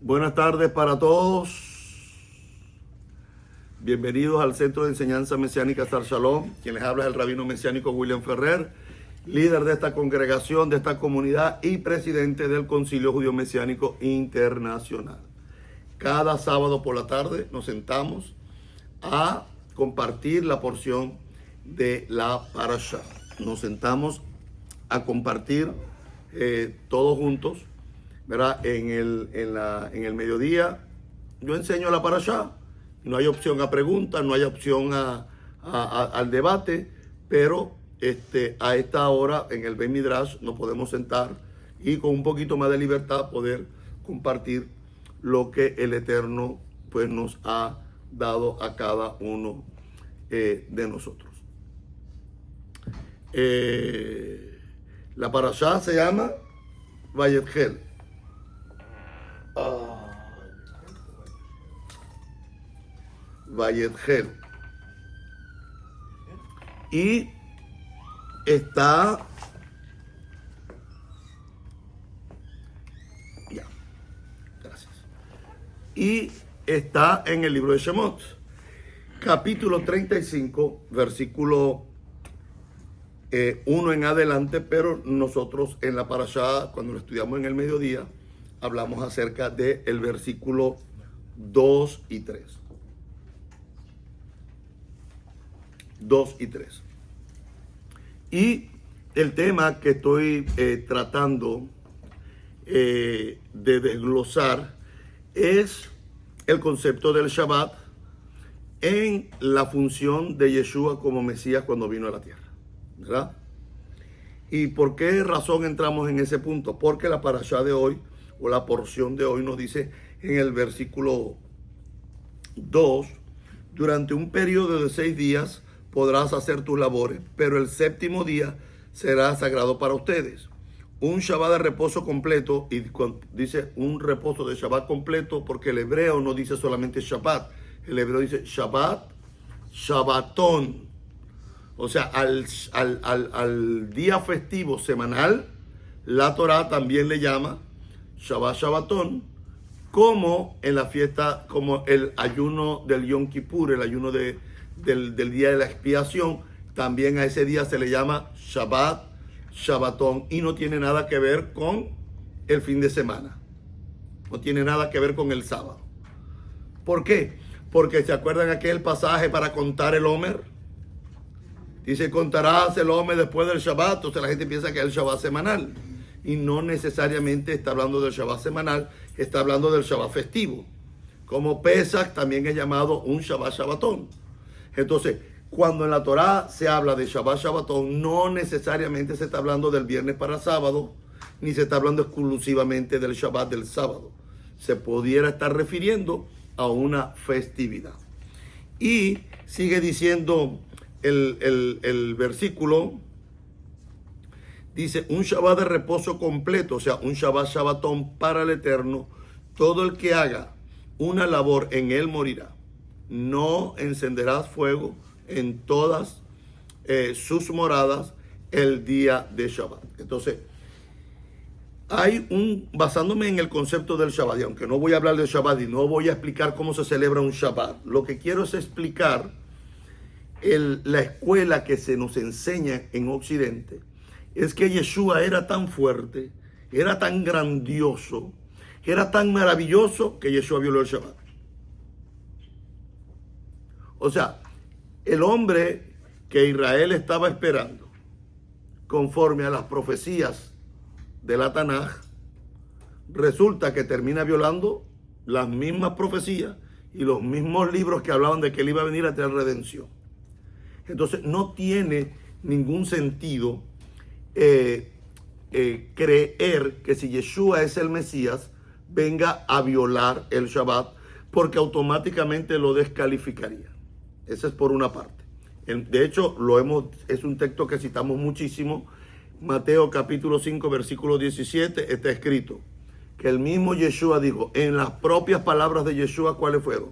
Buenas tardes para todos. Bienvenidos al Centro de Enseñanza Mesiánica Sar Shalom. Quien les habla es el rabino mesiánico William Ferrer, líder de esta congregación, de esta comunidad y presidente del Concilio Judío Mesiánico Internacional. Cada sábado por la tarde nos sentamos a compartir la porción de la Parashá. Nos sentamos a compartir todos juntos, ¿verdad? En el mediodía yo enseño la Parashá. No hay opción a preguntas, no hay opción al debate, pero a esta hora en el Beit Midrash nos podemos sentar y con un poquito más de libertad poder compartir lo que el Eterno pues nos ha dado a cada uno de nosotros. La Parashá se llama Vayetchel. Vayetchel. Y está gracias. Y está en el libro de Shemot, capítulo 35, versículo 1 en adelante, pero nosotros en la Parashá, cuando lo estudiamos en el mediodía, hablamos acerca del versículo 2 y 3. 2 y 3. Y el tema que estoy tratando de desglosar es el concepto del Shabbat en la función de Yeshua como Mesías cuando vino a la tierra, ¿verdad? ¿Y por qué razón entramos en ese punto? Porque la parashá de hoy, o la porción de hoy, nos dice en el versículo 2, durante un periodo de 6 días podrás hacer tus labores, pero el séptimo día será sagrado para ustedes. Un Shabbat de reposo completo, y dice un reposo de Shabbat completo, porque el hebreo no dice solamente Shabbat, el hebreo dice Shabbat, Shabbatón. O sea, al día festivo semanal, la Torá también le llama Shabbat Shabbatón, como en la fiesta, como el ayuno del Yom Kippur, el ayuno del día de la expiación, también a ese día se le llama Shabbat Shabbatón, y no tiene nada que ver con el fin de semana, no tiene nada que ver con el sábado. ¿Por qué? Porque ¿se acuerdan aquel pasaje para contar el Omer? Dice, contarás el Omer después del Shabbat. Entonces la gente piensa que es el Shabbat semanal, y no necesariamente está hablando del Shabbat semanal, está hablando del Shabbat festivo. Como Pesach también es llamado un Shabbat Shabbatón. Entonces, cuando en la Torá se habla de Shabbat Shabbatón, no necesariamente se está hablando del viernes para sábado, ni se está hablando exclusivamente del Shabbat del sábado. Se pudiera estar refiriendo a una festividad. Y sigue diciendo el versículo, dice, un Shabbat de reposo completo, o sea, un Shabbat Shabbatón para el Eterno. Todo el que haga una labor en él morirá. No encenderás fuego en todas sus moradas el día de Shabbat. Entonces, basándome en el concepto del Shabbat, y aunque no voy a hablar del Shabbat y no voy a explicar cómo se celebra un Shabbat, lo que quiero es explicar la escuela que se nos enseña en Occidente. Es que Yeshua era tan fuerte, era tan grandioso, era tan maravilloso, que Yeshua violó el Shabbat. O sea, el hombre que Israel estaba esperando, conforme a las profecías de la Tanaj, resulta que termina violando las mismas profecías y los mismos libros que hablaban de que él iba a venir a traer redención. Entonces no tiene ningún sentido creer que si Yeshua es el Mesías, venga a violar el Shabbat, porque automáticamente lo descalificaría. Esa es por una parte. De hecho, es un texto que citamos muchísimo. Mateo capítulo 5, versículo 17, está escrito que el mismo Yeshua dijo, en las propias palabras de Yeshua, ¿cuáles fueron?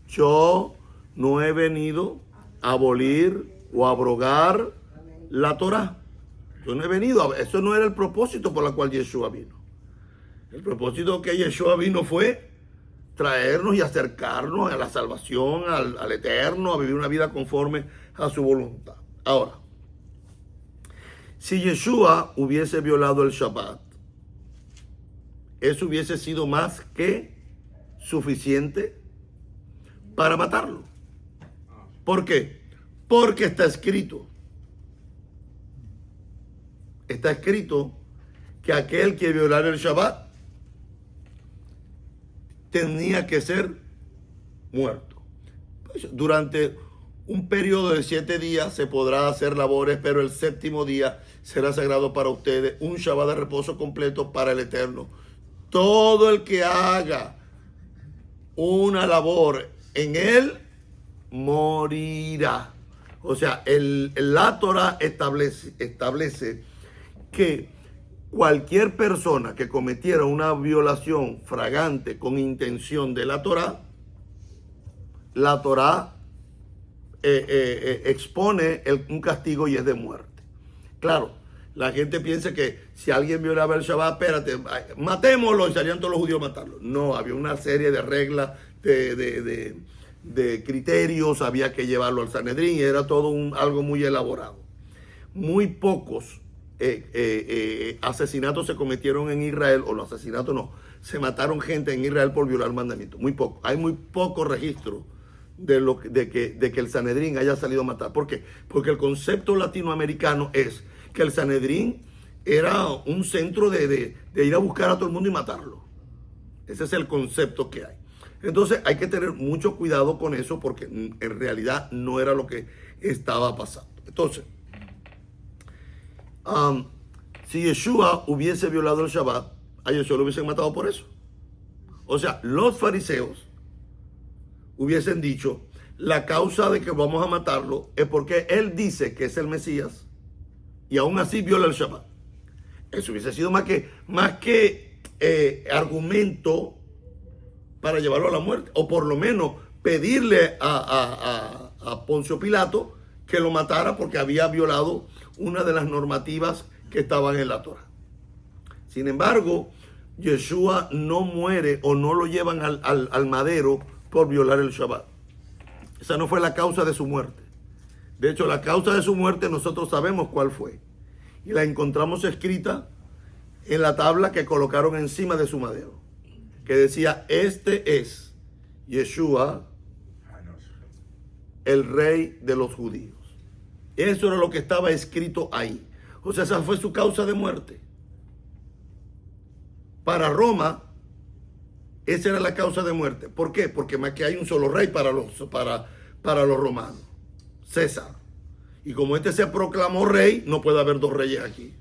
Yo no he venido a abolir o abrogar la Torá. Yo no he venido, eso no era el propósito por el cual Yeshua vino. El propósito que Yeshua vino fue traernos y acercarnos a la salvación, al Eterno, a vivir una vida conforme a su voluntad. Ahora, si Yeshua hubiese violado el Shabbat, eso hubiese sido más que suficiente para matarlo. ¿Por qué? Porque está escrito. Está escrito que aquel que violara el Shabbat tenía que ser muerto. Durante un periodo de 7 días se podrá hacer labores, pero el 7º día será sagrado para ustedes, un Shabbat de reposo completo para el Eterno. Todo el que haga una labor en él morirá. O sea, la Torah establece que cualquier persona que cometiera una violación fragante con intención de la Torah expone un castigo y es de muerte. Claro, la gente piensa que si alguien violaba el Shabbat, espérate, matémoslo y salían todos los judíos a matarlo. No, había una serie de reglas, de criterios, había que llevarlo al Sanedrín y era todo algo muy elaborado. Muy pocos asesinatos se cometieron en Israel, o los asesinatos no, se mataron gente en Israel por violar mandamientos. Muy poco, hay muy poco registro de que el Sanedrín haya salido a matar. ¿Por qué? Porque el concepto latinoamericano es que el Sanedrín era un centro de ir a buscar a todo el mundo y matarlo. Ese es el concepto que hay. Entonces hay que tener mucho cuidado con eso, porque en realidad no era lo que estaba pasando. Entonces, si Yeshua hubiese violado el Shabbat, a Yeshua lo hubiesen matado por eso. O sea, los fariseos hubiesen dicho, la causa de que vamos a matarlo es porque él dice que es el Mesías y aún así viola el Shabbat. Eso hubiese sido más que argumento para llevarlo a la muerte, o por lo menos pedirle a Poncio Pilato que lo matara porque había violado una de las normativas que estaban en la Torah. Sin embargo, Yeshua no muere o no lo llevan al madero por violar el Shabbat. Esa no fue la causa de su muerte. De hecho, la causa de su muerte nosotros sabemos cuál fue. Y la encontramos escrita en la tabla que colocaron encima de su madero, que decía, este es Yeshua, el rey de los judíos. Eso era lo que estaba escrito ahí. O sea, esa fue su causa de muerte. Para Roma, esa era la causa de muerte. ¿Por qué? Porque más que hay un solo rey para los romanos, César. Y como este se proclamó rey, no puede haber 2 reyes aquí.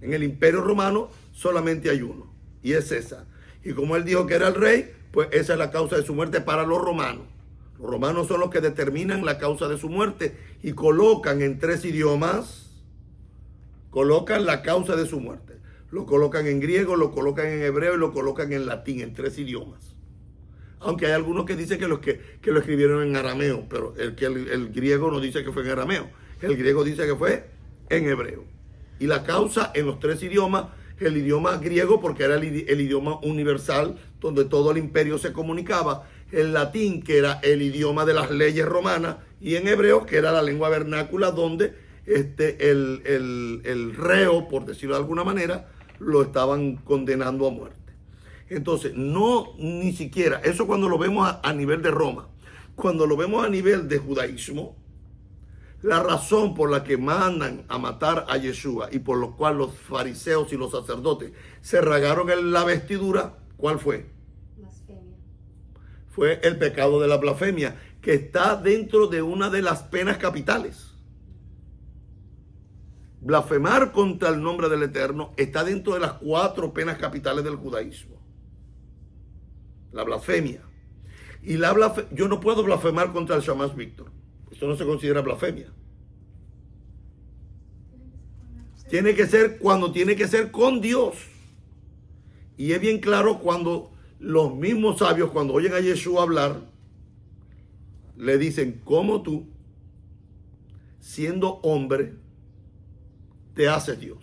En el Imperio Romano solamente hay uno, y es César. Y como él dijo que era el rey, pues esa es la causa de su muerte para los romanos. Los romanos son los que determinan la causa de su muerte y colocan en 3 idiomas, colocan la causa de su muerte. Lo colocan en griego, lo colocan en hebreo y lo colocan en latín, en 3 idiomas. Aunque hay algunos que dicen que lo escribieron en arameo, pero el griego no dice que fue en arameo. El griego dice que fue en hebreo. Y la causa en los 3 idiomas, el idioma griego porque era el idioma universal donde todo el imperio se comunicaba, el latín que era el idioma de las leyes romanas y en hebreo que era la lengua vernácula donde el reo, por decirlo de alguna manera, lo estaban condenando a muerte. Entonces, ni siquiera, eso cuando lo vemos a nivel de Roma, cuando lo vemos a nivel de judaísmo, la razón por la que mandan a matar a Yeshua y por lo cual los fariseos y los sacerdotes se rasgaron en la vestidura, ¿cuál fue? Blasfemia. Fue el pecado de la blasfemia, que está dentro de una de las penas capitales. Blasfemar contra el nombre del Eterno está dentro de las 4 penas capitales del judaísmo. La blasfemia. Y yo no puedo blasfemar contra el Shamash Víctor. Esto no se considera blasfemia. Tiene que ser cuando tiene que ser con Dios. Y es bien claro cuando los mismos sabios, cuando oyen a Yeshua hablar, le dicen, ¿cómo tú, siendo hombre, te haces Dios?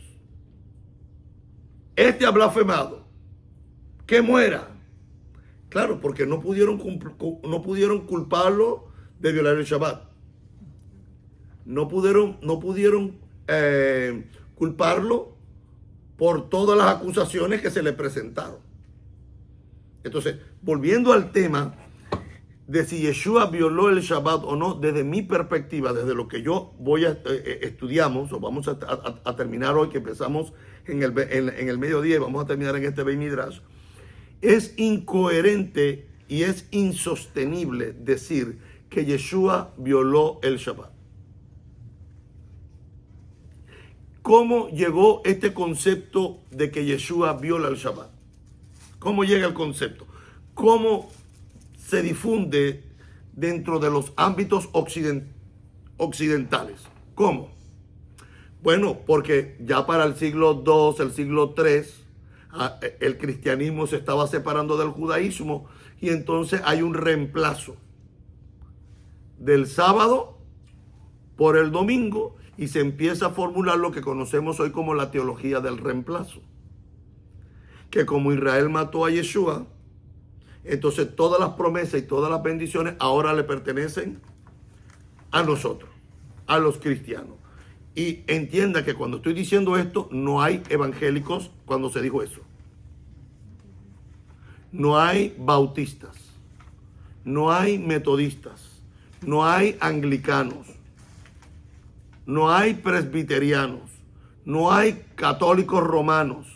Este ha blasfemado. Que muera. Claro, porque no pudieron culparlo de violar el Shabbat. No pudieron culparlo por todas las acusaciones que se le presentaron. Entonces, volviendo al tema de si Yeshua violó el Shabbat o no, desde mi perspectiva, desde lo que yo voy a estudiamos, o vamos a terminar hoy, que empezamos en el mediodía y vamos a terminar en este Beit Midrash, es incoherente y es insostenible decir que Yeshua violó el Shabbat. ¿Cómo llegó este concepto de que Yeshua viola el Shabbat? ¿Cómo llega el concepto? ¿Cómo se difunde dentro de los ámbitos occidentales? ¿Cómo? Bueno, porque ya para el siglo II, el siglo III, el cristianismo se estaba separando del judaísmo y entonces hay un reemplazo del sábado por el domingo y se empieza a formular lo que conocemos hoy como la teología del reemplazo. Que como Israel mató a Yeshua, entonces todas las promesas y todas las bendiciones ahora le pertenecen a nosotros, a los cristianos. Y entienda que cuando estoy diciendo esto, no hay evangélicos cuando se dijo eso. No hay bautistas, no hay metodistas, no hay anglicanos, no hay presbiterianos, no hay católicos romanos.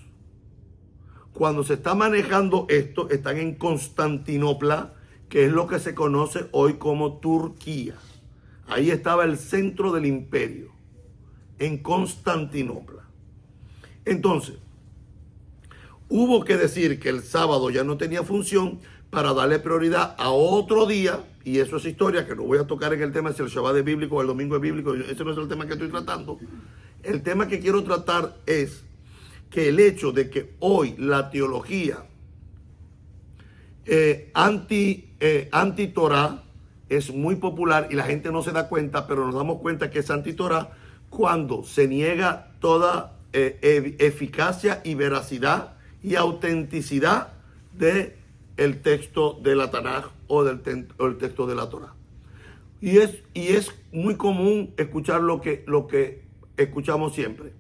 Cuando se está manejando esto, están en Constantinopla, que es lo que se conoce hoy como Turquía. Ahí estaba el centro del imperio, en Constantinopla. Entonces, hubo que decir que el sábado ya no tenía función para darle prioridad a otro día, y eso es historia que no voy a tocar en el tema si el Shabbat es bíblico o el domingo es bíblico, ese no es el tema que estoy tratando. El tema que quiero tratar es que el hecho de que hoy la teología anti-Torah es muy popular y la gente no se da cuenta, pero nos damos cuenta que es anti-Torah cuando se niega toda eficacia y veracidad y autenticidad de el texto de la Tanaj o el texto de la Torah. Y es muy común escuchar lo que escuchamos siempre.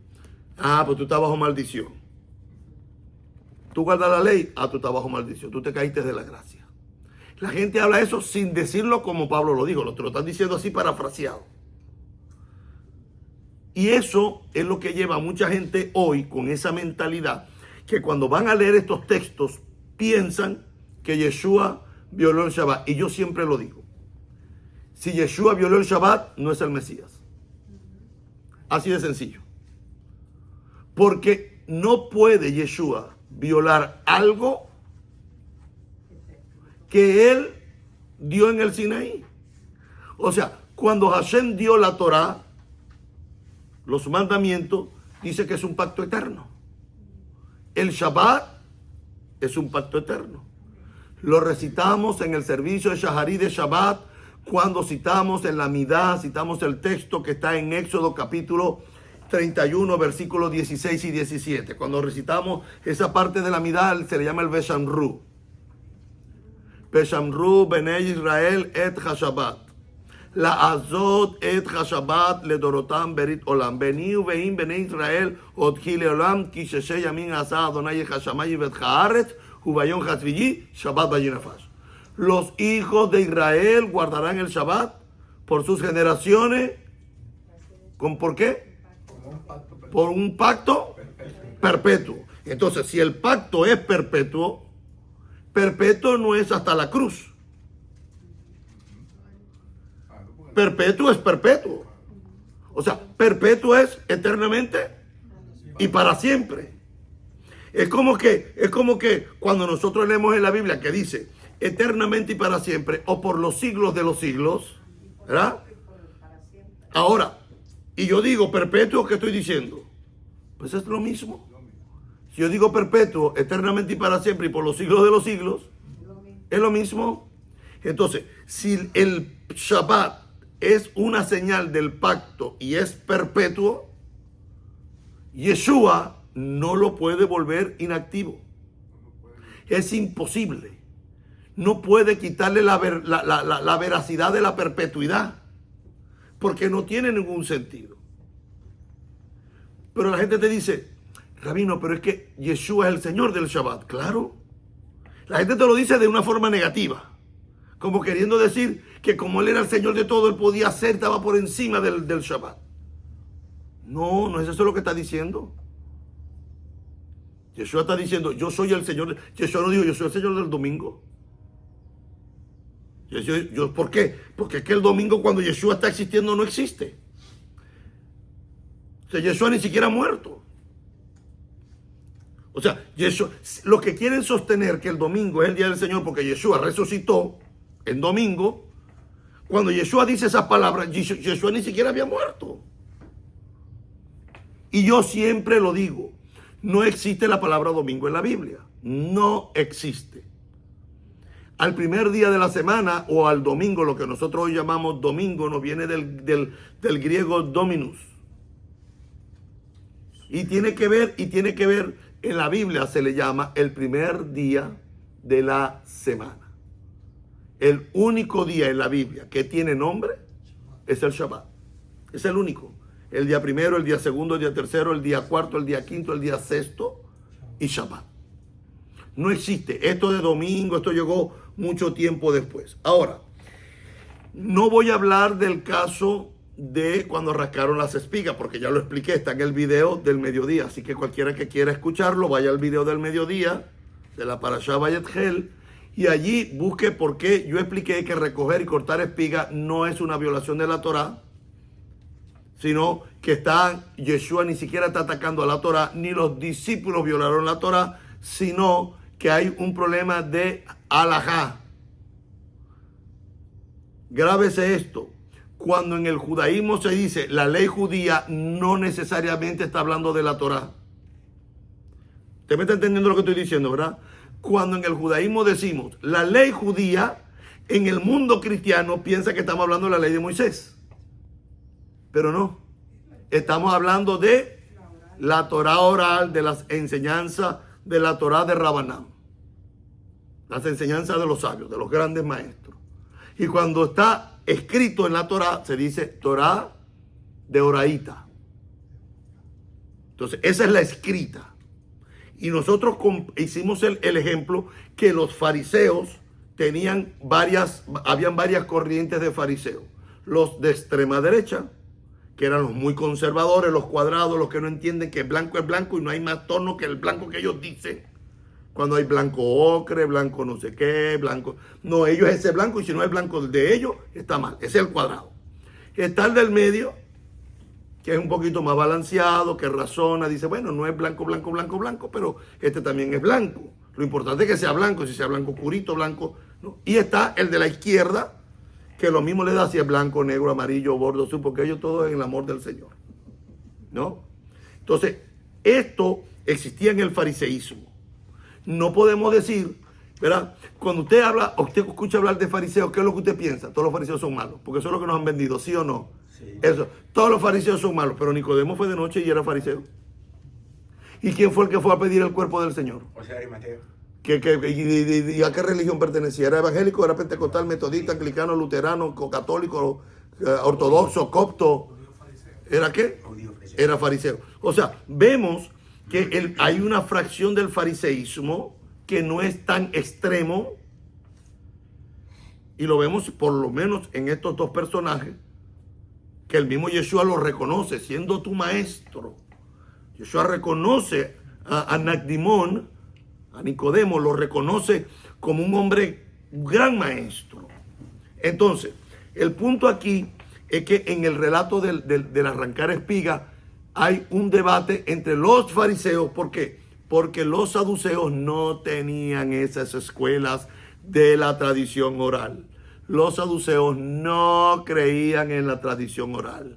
Pues tú estás bajo maldición. Tú guardas la ley, tú estás bajo maldición. Tú te caíste de la gracia. La gente habla eso sin decirlo como Pablo lo dijo. Te lo están diciendo así parafraseado. Y eso es lo que lleva a mucha gente hoy con esa mentalidad, que cuando van a leer estos textos piensan que Yeshua violó el Shabbat. Y yo siempre lo digo. Si Yeshua violó el Shabbat, no es el Mesías. Así de sencillo. Porque no puede Yeshua violar algo que él dio en el Sinaí. O sea, cuando Hashem dio la Torah, los mandamientos, dice que es un pacto eterno. El Shabbat es un pacto eterno. Lo recitamos en el servicio de Shaharí de Shabbat, cuando citamos en la Midá, citamos el texto que está en Éxodo capítulo 31, versículos 16 y 17. Cuando recitamos esa parte de la Midá, se le llama el Beshamru. Beshamru Benei Israel et HaShabbat. La azot et HaShabbat le dorotam berit olam. Beniu veim Benei Israel ot hile olam ki sheshe yamin asa Adonai hashamayim vet haaretz ubayon hasvilli Shabbat vayinafash. Los hijos de Israel guardarán el Shabbat por sus generaciones. ¿Por qué? Por un pacto perpetuo. Entonces, si el pacto es perpetuo, perpetuo no es hasta la cruz. Perpetuo es perpetuo. O sea, perpetuo es eternamente y para siempre. Es como que cuando nosotros leemos en la Biblia que dice eternamente y para siempre, o por los siglos de los siglos, ¿verdad? Ahora, y yo digo perpetuo, ¿qué estoy diciendo? Pues es lo mismo. Si yo digo perpetuo, eternamente y para siempre, y por los siglos de los siglos, es lo mismo. Entonces, si el Shabbat es una señal del pacto y es perpetuo, Yeshua no lo puede volver inactivo. Es imposible. no puede quitarle la veracidad de la perpetuidad, porque no tiene ningún sentido. Pero la gente te dice, Rabino, pero es que Yeshua es el Señor del Shabbat. Claro. La gente te lo dice de una forma negativa, como queriendo decir que como Él era el Señor de todo, Él podía hacer, estaba por encima del Shabbat. No, no es eso lo que está diciendo. Yeshua está diciendo, yo soy el Señor. Yeshua no dijo, yo soy el Señor del domingo. ¿Por qué? Porque es que el domingo cuando Yeshua está existiendo no existe. O sea, Yeshua ni siquiera ha muerto. O sea, Yeshua, los que quieren sostener que el domingo es el día del Señor porque Yeshua resucitó en domingo, cuando Yeshua dice esas palabras, Yeshua ni siquiera había muerto. Y yo siempre lo digo, no existe la palabra domingo en la Biblia. No existe. Al primer día de la semana o al domingo, lo que nosotros hoy llamamos domingo, nos viene del griego dominus. Y tiene que ver, en la Biblia se le llama el primer día de la semana. El único día en la Biblia que tiene nombre es el Shabbat. Es el único. El día primero, el día segundo, el día tercero, el día cuarto, el día quinto, el día sexto y Shabbat. No existe. Esto de domingo, esto llegó mucho tiempo después. Ahora, no voy a hablar del caso de cuando rascaron las espigas, porque ya lo expliqué, está en el video del mediodía. Así que cualquiera que quiera escucharlo, vaya al video del mediodía, de la Parashá Vayetjel, y allí busque por qué yo expliqué que recoger y cortar espiga no es una violación de la Torá, sino que Yeshua ni siquiera está atacando a la Torá, ni los discípulos violaron la Torá, sino que hay un problema de halajá. Grábese esto. Cuando en el judaísmo se dice la ley judía, no necesariamente está hablando de la Torá. ¿Usted me está entendiendo lo que estoy diciendo, verdad? Cuando en el judaísmo decimos la ley judía, en el mundo cristiano piensa que estamos hablando de la ley de Moisés. Pero no. Estamos hablando de la Torá oral, de las enseñanzas de la Torá de Rabanán. Las enseñanzas de los sabios, de los grandes maestros. Y cuando está escrito en la Torá, se dice Torá de Oraíta. Entonces, esa es la escrita. Y nosotros hicimos el ejemplo que los fariseos habían varias corrientes de fariseos. Los de extrema derecha, que eran los muy conservadores, los cuadrados, los que no entienden que blanco es blanco y no hay más tono que el blanco que ellos dicen. Cuando hay blanco ocre, blanco no sé qué, blanco... No, ellos es ese blanco y si no es blanco de ellos, está mal. Ese es el cuadrado. Está el del medio, que es un poquito más balanceado, que razona, dice, bueno, no es blanco, blanco, blanco, blanco, pero este también es blanco. Lo importante es que sea blanco, si sea blanco oscurito, blanco... ¿no? Y está el de la izquierda, que lo mismo le da si es blanco, negro, amarillo, bordo, azul, porque ellos todos en el amor del Señor. ¿No? Entonces, esto existía en el fariseísmo. No podemos decir, ¿verdad? Cuando usted escucha hablar de fariseos, ¿qué es lo que usted piensa? Todos los fariseos son malos, porque eso es lo que nos han vendido, ¿sí o no? Sí. Eso, todos los fariseos son malos, pero Nicodemo fue de noche y era fariseo. ¿Y quién fue el que fue a pedir el cuerpo del Señor? José de Arimatea. ¿Y a qué religión pertenecía? ¿Era evangélico, era pentecostal, metodista, anglicano, luterano, católico, ortodoxo, copto? ¿Era qué? Era fariseo. O sea, vemos que hay una fracción del fariseísmo que no es tan extremo, y lo vemos por lo menos en estos dos personajes, que el mismo Yeshua lo reconoce, siendo tu maestro. Yeshua reconoce a Nacdimón, a Nicodemo, lo reconoce como un hombre, un gran maestro. Entonces, el punto aquí es que en el relato del arrancar espiga, hay un debate entre los fariseos. ¿Por qué? Porque los saduceos no tenían esas escuelas de la tradición oral. Los saduceos no creían en la tradición oral.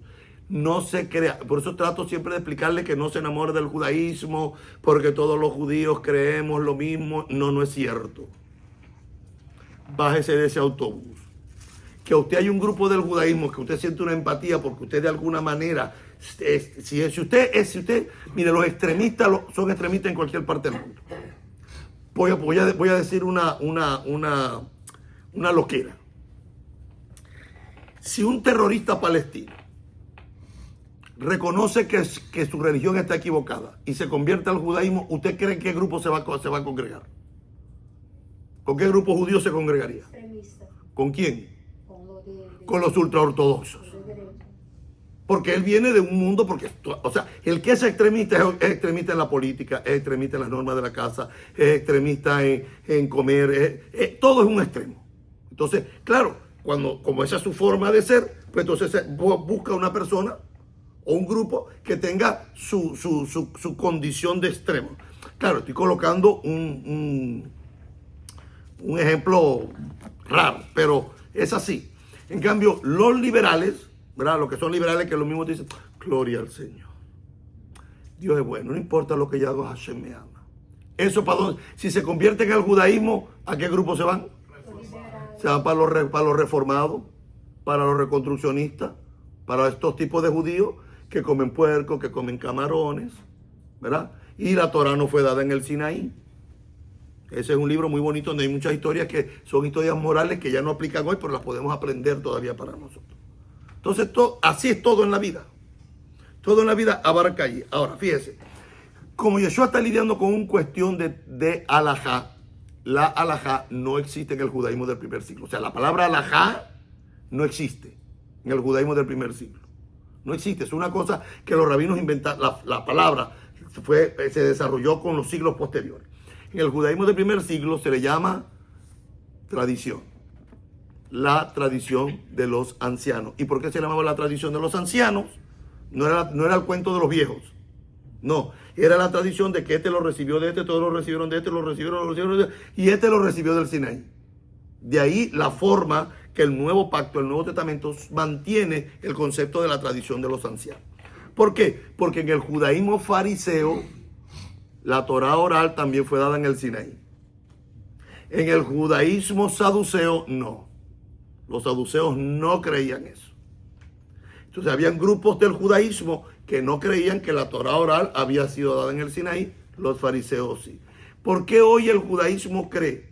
No se crea. Por eso trato siempre de explicarle que no se enamore del judaísmo, porque todos los judíos creemos lo mismo. No, no es cierto. Bájese de ese autobús. Que usted hay un grupo del judaísmo, que usted siente una empatía porque usted de alguna manera... mire, los extremistas son extremistas en cualquier parte del mundo. voy a decir una loquera. Si un terrorista palestino reconoce que su religión está equivocada y se convierte al judaísmo, ¿usted cree en qué grupo se va a congregar? ¿Con qué grupo judío se congregaría? Extremista. ¿Con quién? Con Con los ultraortodoxos. Porque él viene de un mundo, o sea, el que es extremista es extremista en la política, es extremista en las normas de la casa, es extremista en comer, todo es un extremo. Entonces, claro, como esa es su forma de ser, pues entonces busca una persona o un grupo que tenga su condición de extremo. Claro, estoy colocando un ejemplo raro, pero es así. En cambio, los liberales, ¿verdad? Los que son liberales, que lo mismo dicen, gloria al Señor. Dios es bueno, no importa lo que yo haga, Hashem me ama. Eso para dónde, si se convierten al judaísmo, ¿a qué grupo se van? Se van para los reformados, para los reconstruccionistas, para estos tipos de judíos que comen puerco, que comen camarones, ¿verdad? Y la Torah no fue dada en el Sinaí. Ese es un libro muy bonito donde hay muchas historias que son historias morales que ya no aplican hoy, pero las podemos aprender todavía para nosotros. Entonces, así es todo en la vida. Todo en la vida abarca allí. Ahora, fíjese, como Yeshua está lidiando con una cuestión de alajá, la alajá no existe en el judaísmo del primer siglo. O sea, la palabra alajá no existe en el judaísmo del primer siglo. No existe, es una cosa que los rabinos inventaron. La palabra se desarrolló con los siglos posteriores. En el judaísmo del primer siglo se le llama tradición. La tradición de los ancianos. ¿Y por qué se llamaba la tradición de los ancianos? No era el cuento de los viejos. No, era la tradición de que este lo recibió de este, todos lo recibieron de este, lo recibieron de este, y este lo recibió del Sinaí. De ahí la forma que el Nuevo Pacto, el Nuevo Testamento, mantiene el concepto de la tradición de los ancianos. ¿Por qué? Porque en el judaísmo fariseo, la Torah oral también fue dada en el Sinaí. En el judaísmo saduceo, no. Los saduceos no creían eso. Entonces, habían grupos del judaísmo que no creían que la Torah oral había sido dada en el Sinaí, los fariseos sí. ¿Por qué hoy el judaísmo cree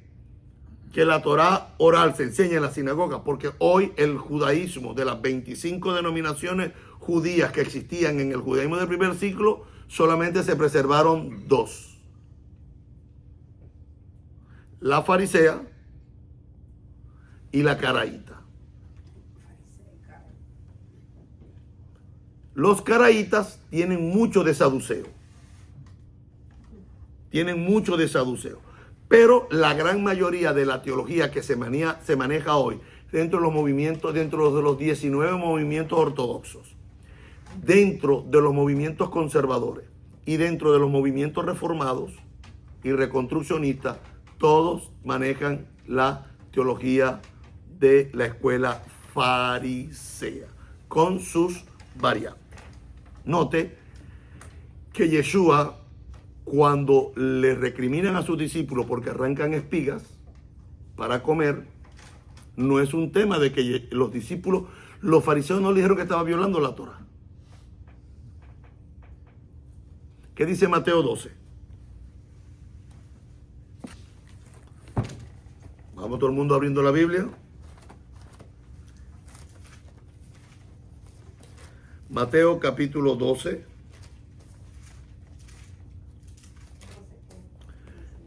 que la Torah oral se enseña en la sinagoga? Porque hoy el judaísmo, de las 25 denominaciones judías que existían en el judaísmo del primer siglo, solamente se preservaron 2. La farisea y la caraíta. Los caraítas tienen mucho de saduceo. Pero la gran mayoría de la teología que se maneja hoy dentro de los movimientos, dentro de los 19 movimientos ortodoxos, dentro de los movimientos conservadores y dentro de los movimientos reformados y reconstruccionistas, todos manejan la teología de la escuela farisea con sus variantes. Note que Yeshua, cuando le recriminan a sus discípulos porque arrancan espigas para comer, no es un tema de que los discípulos, los fariseos no le dijeron que estaba violando la Torah. ¿Qué dice Mateo 12? Vamos todo el mundo abriendo la Biblia. Mateo capítulo 12.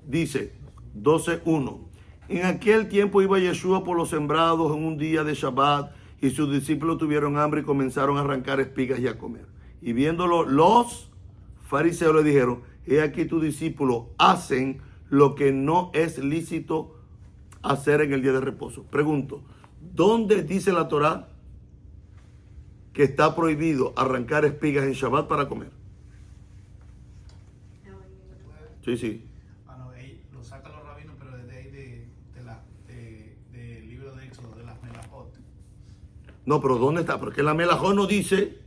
Dice 12:1. En aquel tiempo iba Yeshua por los sembrados en un día de Shabbat, y sus discípulos tuvieron hambre y comenzaron a arrancar espigas y a comer. Y viéndolo, los fariseos le dijeron: he aquí tus discípulos hacen lo que no es lícito hacer en el día de reposo. Pregunto, ¿dónde dice la Torah que está prohibido arrancar espigas en Shabbat para comer? Sí. Lo sacan los rabinos, pero desde ahí del libro de Éxodo, de las melajot. No, pero ¿dónde está? Porque la melajot no dice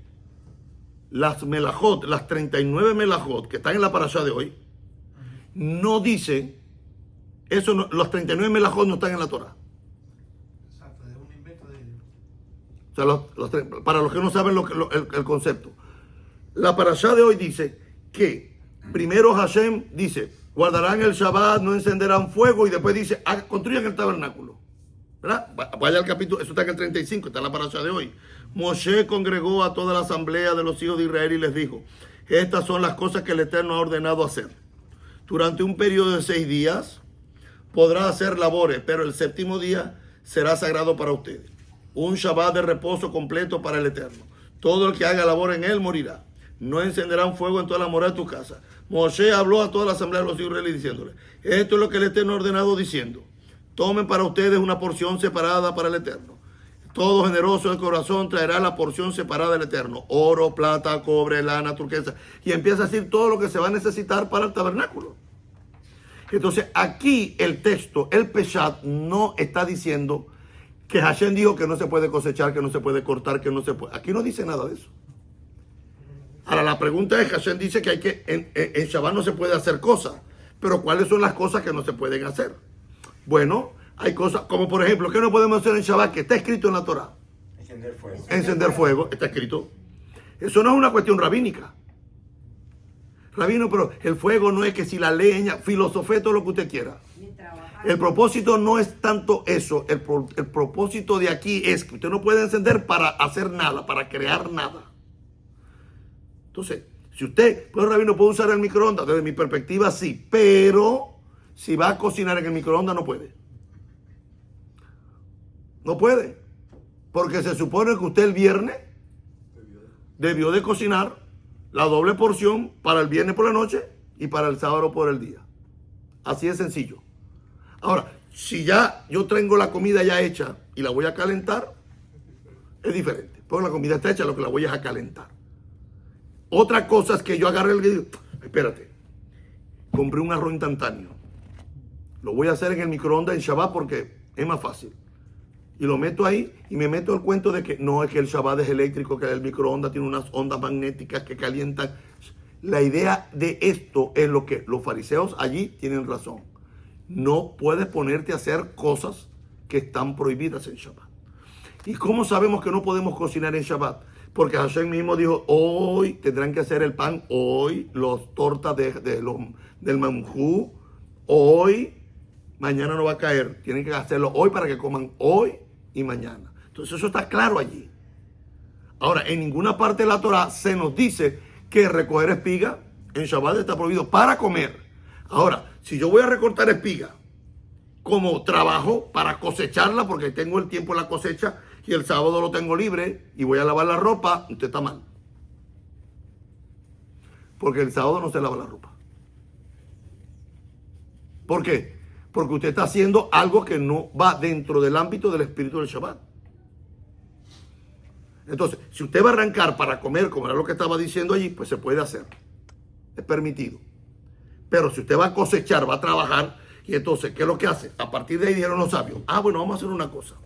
las melajot, las 39 melajot que están en la parashá de hoy, no dice eso. No, los 39 melajot no están en la Torah. Exacto, es un invento de ellos. O sea, para los que no saben el concepto, la parashá de hoy dice que primero Hashem dice: guardarán el Shabbat, no encenderán fuego, y después dice, construyan el tabernáculo. ¿Verdad? Vaya al capítulo, eso está en el 35, está en la parasha de hoy. Moshe congregó a toda la asamblea de los hijos de Israel y les dijo, estas son las cosas que el Eterno ha ordenado hacer. Durante un periodo de 6 días podrá hacer labores, pero el séptimo día será sagrado para ustedes. Un Shabbat de reposo completo para el Eterno. Todo el que haga labor en él morirá. No encenderán fuego en toda la morada de tu casa. Moshe habló a toda la asamblea de los hijos de Israel diciéndole, esto es lo que el Eterno ha ordenado diciendo, tomen para ustedes una porción separada para el Eterno. Todo generoso de corazón traerá la porción separada del Eterno. Oro, plata, cobre, lana, turquesa. Y empieza a decir todo lo que se va a necesitar para el tabernáculo. Entonces aquí el texto, el Peshat, no está diciendo que Hashem dijo que no se puede cosechar, que no se puede cortar, que no se puede. Aquí no dice nada de eso. Ahora la pregunta es, Hashem dice que hay que en Shabbat no se puede hacer cosas. Pero ¿cuáles son las cosas que no se pueden hacer? Bueno, hay cosas, como por ejemplo, ¿qué no podemos hacer en Shabbat? Que está escrito en la Torah. Encender fuego. Encender fuego, está escrito. Eso no es una cuestión rabínica. Rabino, pero el fuego no es que si la leña, filosofé todo lo que usted quiera. El propósito no es tanto eso. El propósito de aquí es que usted no puede encender para hacer nada, para crear nada. Entonces, si usted, pues rabino, puede usar el microondas, desde mi perspectiva sí, pero si va a cocinar en el microondas no puede. No puede. Porque se supone que usted el viernes debió de cocinar la doble porción para el viernes por la noche y para el sábado por el día. Así de sencillo. Ahora, si ya yo tengo la comida ya hecha y la voy a calentar, es diferente. Porque la comida está hecha, lo que la voy a calentar. Otra cosa es que yo agarré el que digo, espérate, compré un arroz instantáneo. Lo voy a hacer en el microondas en Shabbat porque es más fácil. Y lo meto ahí y me meto el cuento de que no es que el Shabbat es eléctrico, que el microondas tiene unas ondas magnéticas que calientan. La idea de esto es lo que los fariseos allí tienen razón. No puedes ponerte a hacer cosas que están prohibidas en Shabbat. ¿Y cómo sabemos que no podemos cocinar en Shabbat? Porque Hashem mismo dijo, hoy tendrán que hacer el pan, hoy los tortas del manjú, hoy, mañana no va a caer. Tienen que hacerlo hoy para que coman hoy y mañana. Entonces eso está claro allí. Ahora, en ninguna parte de la Torah se nos dice que recoger espiga en Shabbat está prohibido para comer. Ahora, si yo voy a recortar espiga como trabajo para cosecharla, porque tengo el tiempo de la cosecha y el sábado lo tengo libre y voy a lavar la ropa, usted está mal. Porque el sábado no se lava la ropa. ¿Por qué? Porque usted está haciendo algo que no va dentro del ámbito del espíritu del Shabbat. Entonces, si usted va a arrancar para comer, como era lo que estaba diciendo allí, pues se puede hacer. Es permitido. Pero si usted va a cosechar, va a trabajar, y entonces, ¿qué es lo que hace? A partir de ahí dijeron los sabios, bueno, vamos a hacer una cosa.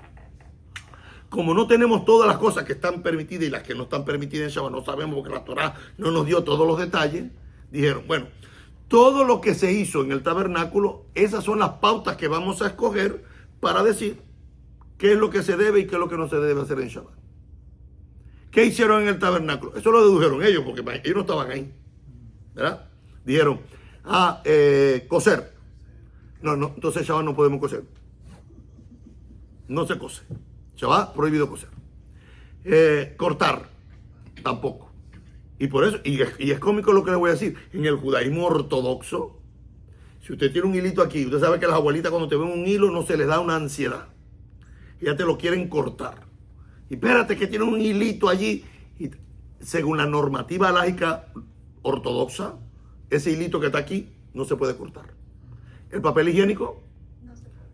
Como no tenemos todas las cosas que están permitidas y las que no están permitidas en Shabbat, no sabemos porque la Torah no nos dio todos los detalles, dijeron, bueno, todo lo que se hizo en el tabernáculo, esas son las pautas que vamos a escoger para decir qué es lo que se debe y qué es lo que no se debe hacer en Shabbat. ¿Qué hicieron en el tabernáculo? Eso lo dedujeron ellos, porque ellos no estaban ahí, ¿verdad? Dijeron, coser. No, entonces Shabbat no podemos coser. No se cose. Shabbat prohibido coser. Cortar, tampoco. Y por eso, y es cómico lo que le voy a decir, en el judaísmo ortodoxo, si usted tiene un hilito aquí, usted sabe que las abuelitas cuando te ven un hilo no se les da una ansiedad. Ya te lo quieren cortar. Y espérate que tiene un hilito allí. Y según la normativa alágica ortodoxa, ese hilito que está aquí no se puede cortar. El papel higiénico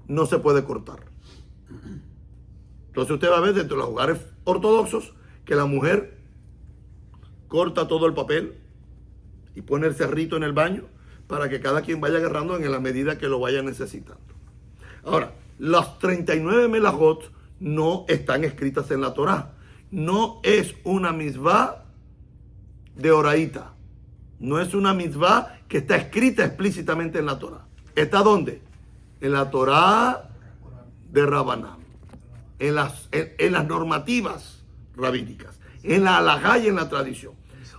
no se puede cortar. Entonces usted va a ver dentro de los hogares ortodoxos que la mujer corta todo el papel y pone el cerrito en el baño para que cada quien vaya agarrando en la medida que lo vaya necesitando. Ahora, las 39 melajot no están escritas en la Torah. No es una mitzvah de oraíta. No es una mitzvah que está escrita explícitamente en la Torah. ¿Está dónde? En la Torah de Rabanán. En las normativas rabínicas. En la halajá y en la tradición.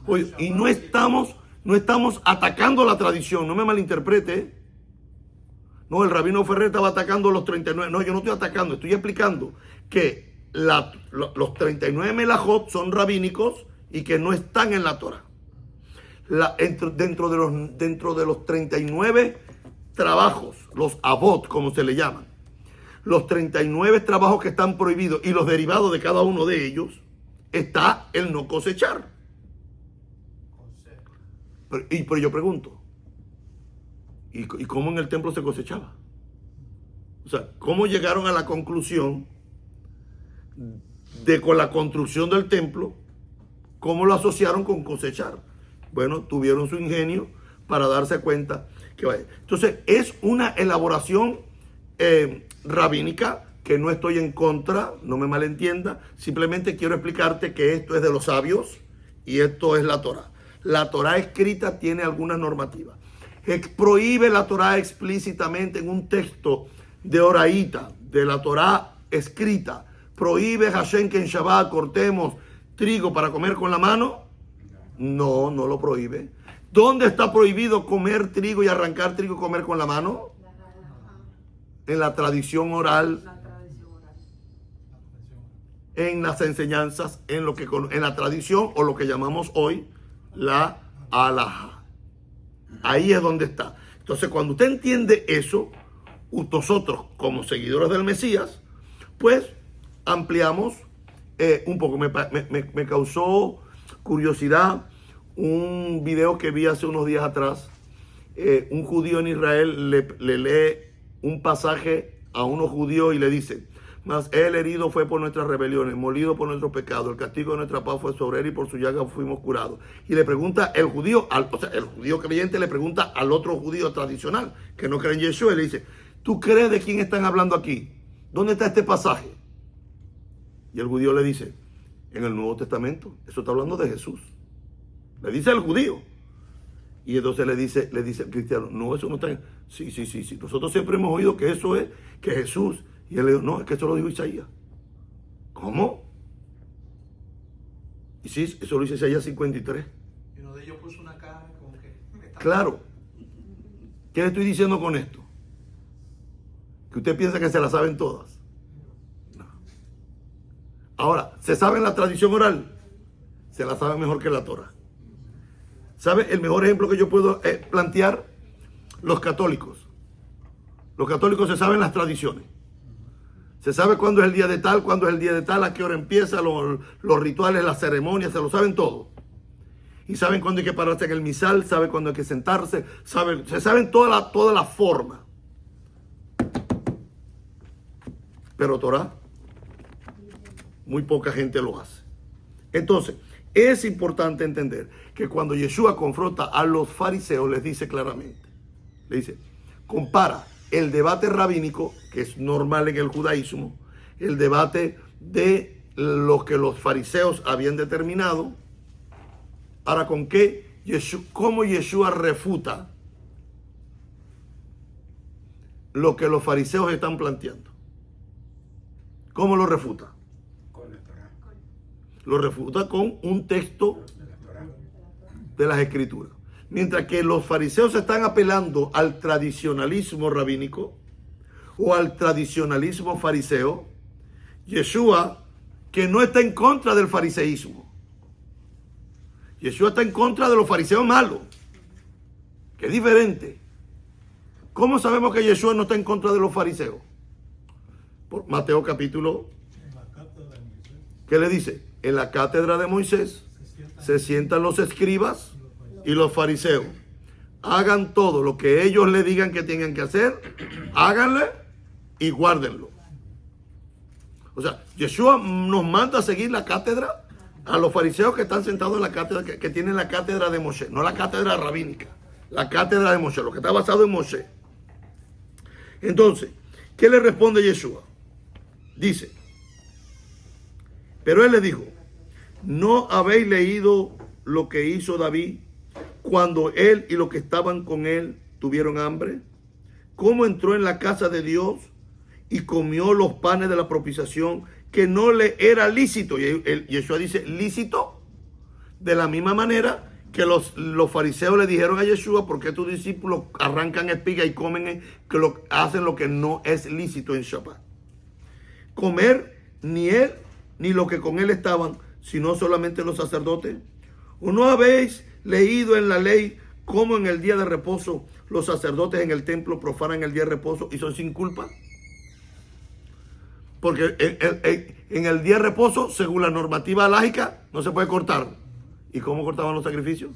Oye, y no estamos No estamos atacando la tradición, no me malinterprete. No, el rabino Ferrer estaba atacando los 39. No, yo no estoy atacando, estoy explicando que los 39 melajot son rabínicos y que no están en la Torah. Dentro de los 39 trabajos, los avot, como se le llaman, los 39 trabajos que están prohibidos y los derivados de cada uno de ellos, está el no cosechar. Pero yo pregunto, ¿y cómo en el templo se cosechaba? O sea, ¿cómo llegaron a la conclusión de con la construcción del templo, cómo lo asociaron con cosechar? Bueno, tuvieron su ingenio para darse cuenta que vaya. Entonces, es una elaboración rabínica que no estoy en contra, no me malentienda, simplemente quiero explicarte que esto es de los sabios y esto es la Torah. La Torah escrita tiene algunas normativas. Prohíbe la Torah explícitamente en un texto de Oraíta, de la Torah escrita. ¿Prohíbe Hashem que en Shabbat cortemos trigo para comer con la mano? No, no lo prohíbe. ¿Dónde está prohibido comer trigo y arrancar trigo y comer con la mano? En la tradición oral, en las enseñanzas, en la tradición o lo que llamamos hoy la halajá. Ahí es donde está. Entonces, cuando usted entiende eso, nosotros como seguidores del Mesías, pues ampliamos un poco. Me causó curiosidad un video que vi hace unos días atrás. Un judío en Israel le lee un pasaje a unos judíos y le dice: mas él herido fue por nuestras rebeliones, molido por nuestros pecados, el castigo de nuestra paz fue sobre él y por su llaga fuimos curados. Y le pregunta el judío, el judío creyente le pregunta al otro judío tradicional que no cree en Yeshua y le dice: ¿tú crees de quién están hablando aquí? ¿Dónde está este pasaje? Y el judío le dice: en el Nuevo Testamento, eso está hablando de Jesús. Le dice al judío. Y entonces le dice el cristiano: no, eso no está en... Sí. Nosotros siempre hemos oído que eso es, que Jesús... Y él le dijo: no, es que eso lo dijo Isaías. ¿Cómo? Y sí, eso lo dice Isaías 53. Y uno de ellos puso una cara como que... Claro. ¿Qué le estoy diciendo con esto? Que usted piensa que se la saben todas. No. Ahora, ¿se sabe en la tradición oral? Se la saben mejor que la Torah. ¿Sabe el mejor ejemplo que yo puedo plantear? Los católicos. Los católicos se saben las tradiciones. Se sabe cuándo es el día de tal, cuándo es el día de tal, a qué hora empieza, los rituales, las ceremonias, se lo saben todo. Y saben cuándo hay que pararse en el misal, saben cuándo hay que sentarse, se saben toda la forma. Pero Torah, muy poca gente lo hace. Entonces, es importante entender que cuando Yeshua confronta a los fariseos, les dice claramente, le dice, compara el debate rabínico, que es normal en el judaísmo, el debate de lo que los fariseos habían determinado. Ahora, ¿con qué? ¿Cómo Yeshua refuta lo que los fariseos están planteando? ¿Cómo lo refuta? Con la Torah. Lo refuta con un texto de las Escrituras. Mientras que los fariseos están apelando al tradicionalismo rabínico o al tradicionalismo fariseo, Yeshua, que no está en contra del fariseísmo, Yeshua está en contra de los fariseos malos, que es diferente. ¿Cómo sabemos que Yeshua no está en contra de los fariseos? Por Mateo capítulo, ¿qué le dice? En la cátedra de Moisés se sientan los escribas y los fariseos. Hagan todo lo que ellos le digan que tengan que hacer, háganle y guárdenlo. O sea, Yeshua nos manda a seguir la cátedra a los fariseos que están sentados en la cátedra, que tienen la cátedra de Moshe, no la cátedra rabínica, la cátedra de Moshe, lo que está basado en Moshe. Entonces, ¿qué le responde Yeshua? Dice, pero él le dijo: ¿no habéis leído lo que hizo David cuando él y los que estaban con él tuvieron hambre? ¿Cómo entró en la casa de Dios y comió los panes de la propiciación que no le era lícito? Y Yeshua dice lícito de la misma manera que los fariseos le dijeron a Yeshua: ¿por qué tus discípulos arrancan espiga y comen, hacen lo que no es lícito en Shabbat? Comer ni él ni los que con él estaban, sino solamente los sacerdotes. ¿O no habéis leído en la ley cómo en el día de reposo los sacerdotes en el templo profanan el día de reposo y son sin culpa? Porque en el día de reposo, según la normativa alágica, no se puede cortar. ¿Y cómo cortaban los sacrificios?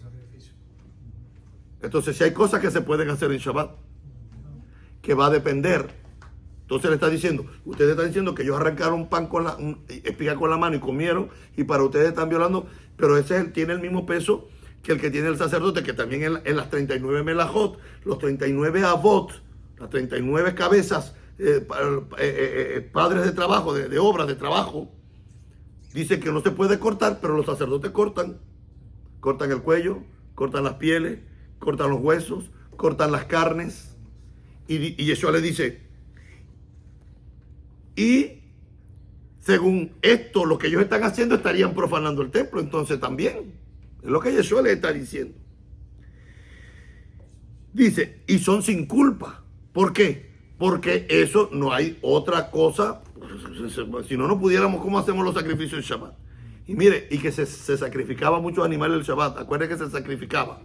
Entonces, si hay cosas que se pueden hacer en Shabbat, que va a depender. Entonces le está diciendo, ustedes están diciendo que ellos arrancaron pan espiga con la mano y comieron, y para ustedes están violando, pero ese tiene el mismo peso que el que tiene el sacerdote, que también en las 39 melajot, los 39 avot, las 39 cabezas, padres de trabajo, de obras de trabajo, dice que no se puede cortar, pero los sacerdotes cortan el cuello, cortan las pieles, cortan los huesos, cortan las carnes, y Yeshua le dice, y según esto, lo que ellos están haciendo, estarían profanando el templo, entonces también, es lo que Yeshua le está diciendo. Dice, y son sin culpa. ¿Por qué? Porque eso no hay otra cosa. Si no, no pudiéramos, ¿cómo hacemos los sacrificios en Shabbat? Y mire, y que se sacrificaba muchos animales el Shabbat. Acuérdense que se sacrificaba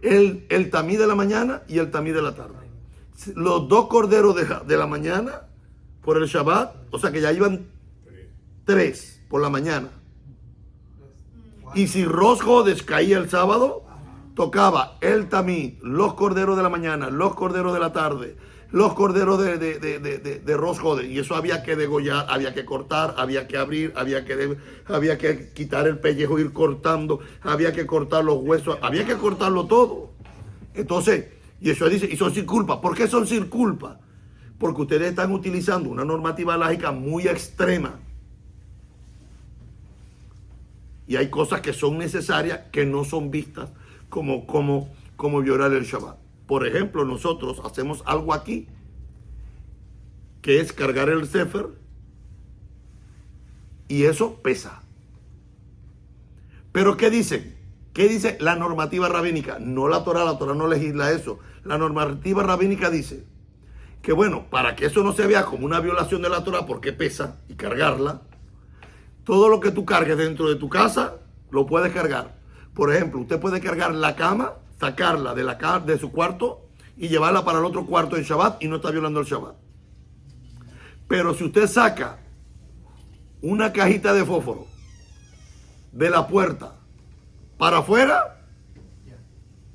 el tamí de la mañana y el tamí de la tarde. Los dos corderos de la mañana por el Shabbat, o sea que ya iban 3 por la mañana. Y si Rosh Hodesh caía el sábado, tocaba el tamí, los corderos de la mañana, los corderos de la tarde, los corderos de Rosh Hodesh, y eso había que degollar, había que cortar, había que abrir, había que quitar el pellejo, ir cortando, había que cortar los huesos, había que cortarlo todo. Entonces, y eso dice, y son sin culpa. ¿Por qué son sin culpa? Porque ustedes están utilizando una normativa lógica muy extrema. Y hay cosas que son necesarias que no son vistas como violar el Shabbat. Por ejemplo, nosotros hacemos algo aquí, que es cargar el Sefer, y eso pesa. Pero ¿qué dicen? ¿Qué dice la normativa rabínica? No la Torah no legisla eso. La normativa rabínica dice que bueno, para que eso no se vea como una violación de la Torah, porque pesa, y cargarla, todo lo que tú cargues dentro de tu casa, lo puedes cargar. Por ejemplo, usted puede cargar la cama, sacarla de su cuarto y llevarla para el otro cuarto en Shabbat, y no está violando el Shabbat. Pero si usted saca una cajita de fósforo de la puerta para afuera,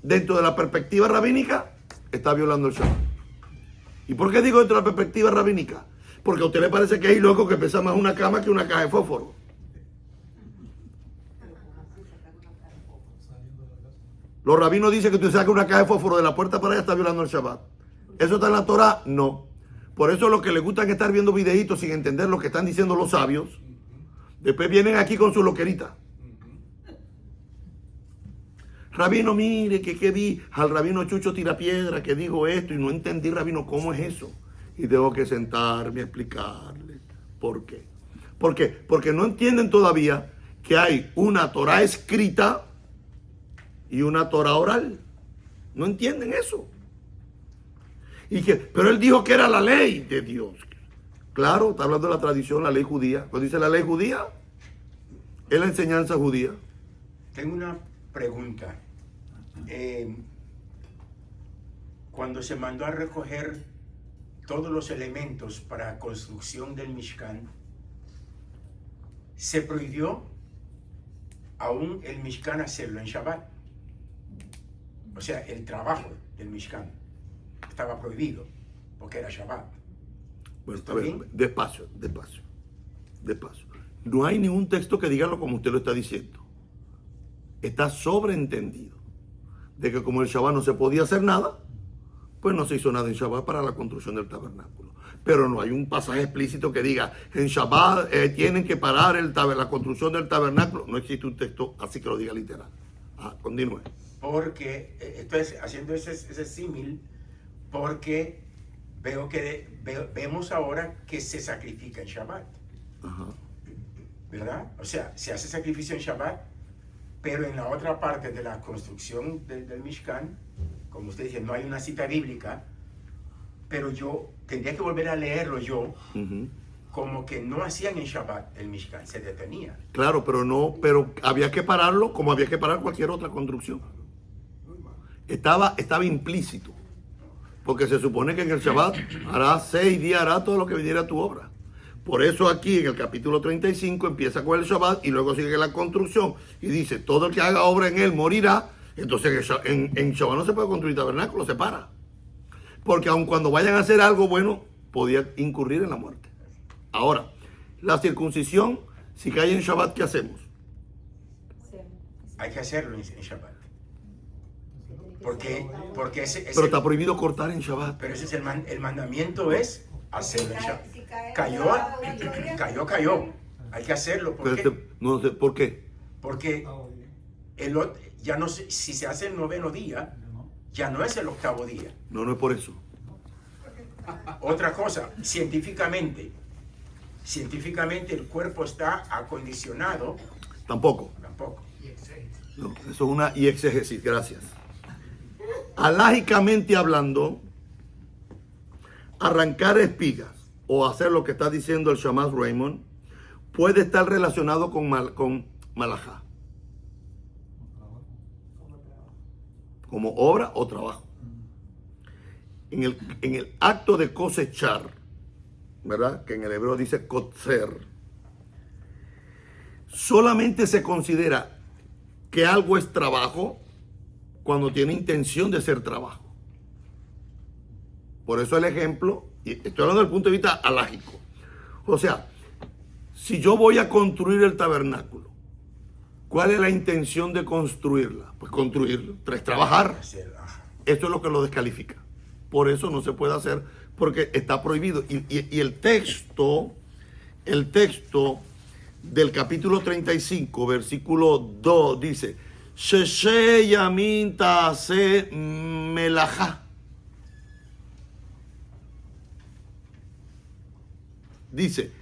dentro de la perspectiva rabínica, está violando el Shabbat. ¿Y por qué digo dentro de la perspectiva rabínica? Porque a usted le parece que es loco que pesa más una cama que una caja de fósforo. Los rabinos dicen que usted saca una caja de fósforo de la puerta para allá, está violando el Shabbat. ¿Eso está en la Torah? No. Por eso los que les gustan estar viendo videitos sin entender lo que están diciendo los sabios, después vienen aquí con su loquerita. Rabino, mire, que vi al rabino Chucho Tirapiedra que dijo esto y no entendí, rabino, ¿cómo es eso? Y tengo que sentarme a explicarle por qué. ¿Por qué? Porque no entienden todavía que hay una Torah escrita y una Torah oral. No entienden eso. Pero él dijo que era la ley de Dios. Claro, está hablando de la tradición, la ley judía. Cuando dice la ley judía, es la enseñanza judía. Tengo una pregunta. Cuando se mandó a recoger todos los elementos para la construcción del Mishkan, se prohibió aún el Mishkan hacerlo en Shabbat. O sea, el trabajo del Mishkan estaba prohibido porque era Shabbat. Bueno, a ver, despacio. No hay ningún texto que diga lo como usted lo está diciendo. Está sobreentendido de que como el Shabbat no se podía hacer nada, pues no se hizo nada en Shabbat para la construcción del tabernáculo. Pero no hay un pasaje explícito que diga, en Shabbat tienen que parar la construcción del tabernáculo. No existe un texto así que lo diga literal. Continúe. Porque estoy haciendo ese símil porque vemos ahora que se sacrifica en Shabbat. Ajá. ¿Verdad? O sea, se hace sacrificio en Shabbat Pero en la otra parte de la construcción del Mishkan, como usted dice, no hay una cita bíblica, pero yo tendría que volver a leerlo yo, como que no hacían en Shabbat el Mishkan, se detenía. Claro, pero había que pararlo como había que parar cualquier otra construcción. Estaba implícito. Porque se supone que en el Shabbat hará 6 días, hará todo lo que viniera a tu obra. Por eso aquí en el capítulo 35 empieza con el Shabbat y luego sigue la construcción. Y dice, todo el que haga obra en él morirá. Entonces en Shabbat no se puede construir tabernáculo, se para. Porque aun cuando vayan a hacer algo bueno, podía incurrir en la muerte. Ahora, la circuncisión, si cae en Shabbat, ¿qué hacemos? Hay que hacerlo en Shabbat. Porque ese Pero está prohibido cortar en Shabbat. pero ese es el mandamiento es hacerlo en Shabbat. Cayó. Hay que hacerlo. ¿Por qué? No sé, ¿por qué? Porque ya no sé, si se hace el 9º día, ya no es el 8º día. No es por eso. Otra cosa, científicamente el cuerpo está acondicionado. Tampoco. Y exégesis. No, eso es una exégesis, gracias. Alágicamente hablando, arrancar espigas o hacer lo que está diciendo el Shamash Raymond puede estar relacionado con malajá, como obra o trabajo. En el acto de cosechar, ¿verdad? Que en el hebreo dice kotzer, solamente se considera que algo es trabajo cuando tiene intención de ser trabajo. Por eso el ejemplo, y estoy hablando desde el punto de vista alágico. O sea, si yo voy a construir el tabernáculo, ¿cuál es la intención de construirla? Pues construirlo, trabajar. Esto es lo que lo descalifica. Por eso no se puede hacer, porque está prohibido. Y el texto del capítulo 35, versículo 2, dice, Sheshe yamin ta'ase melajá. Dice,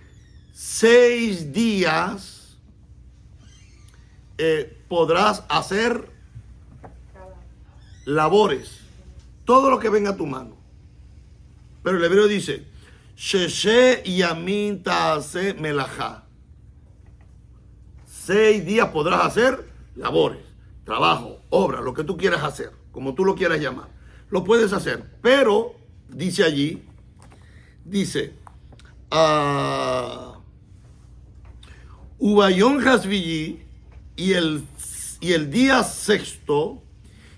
6 días podrás hacer labores, todo lo que venga a tu mano. Pero el hebreo dice, Sheshe yamin ta'ase melajá. 6 días podrás hacer labores, trabajo, obra, lo que tú quieras hacer, como tú lo quieras llamar. Lo puedes hacer, pero, dice allí, Ubayón Hasvilli y el día sexto,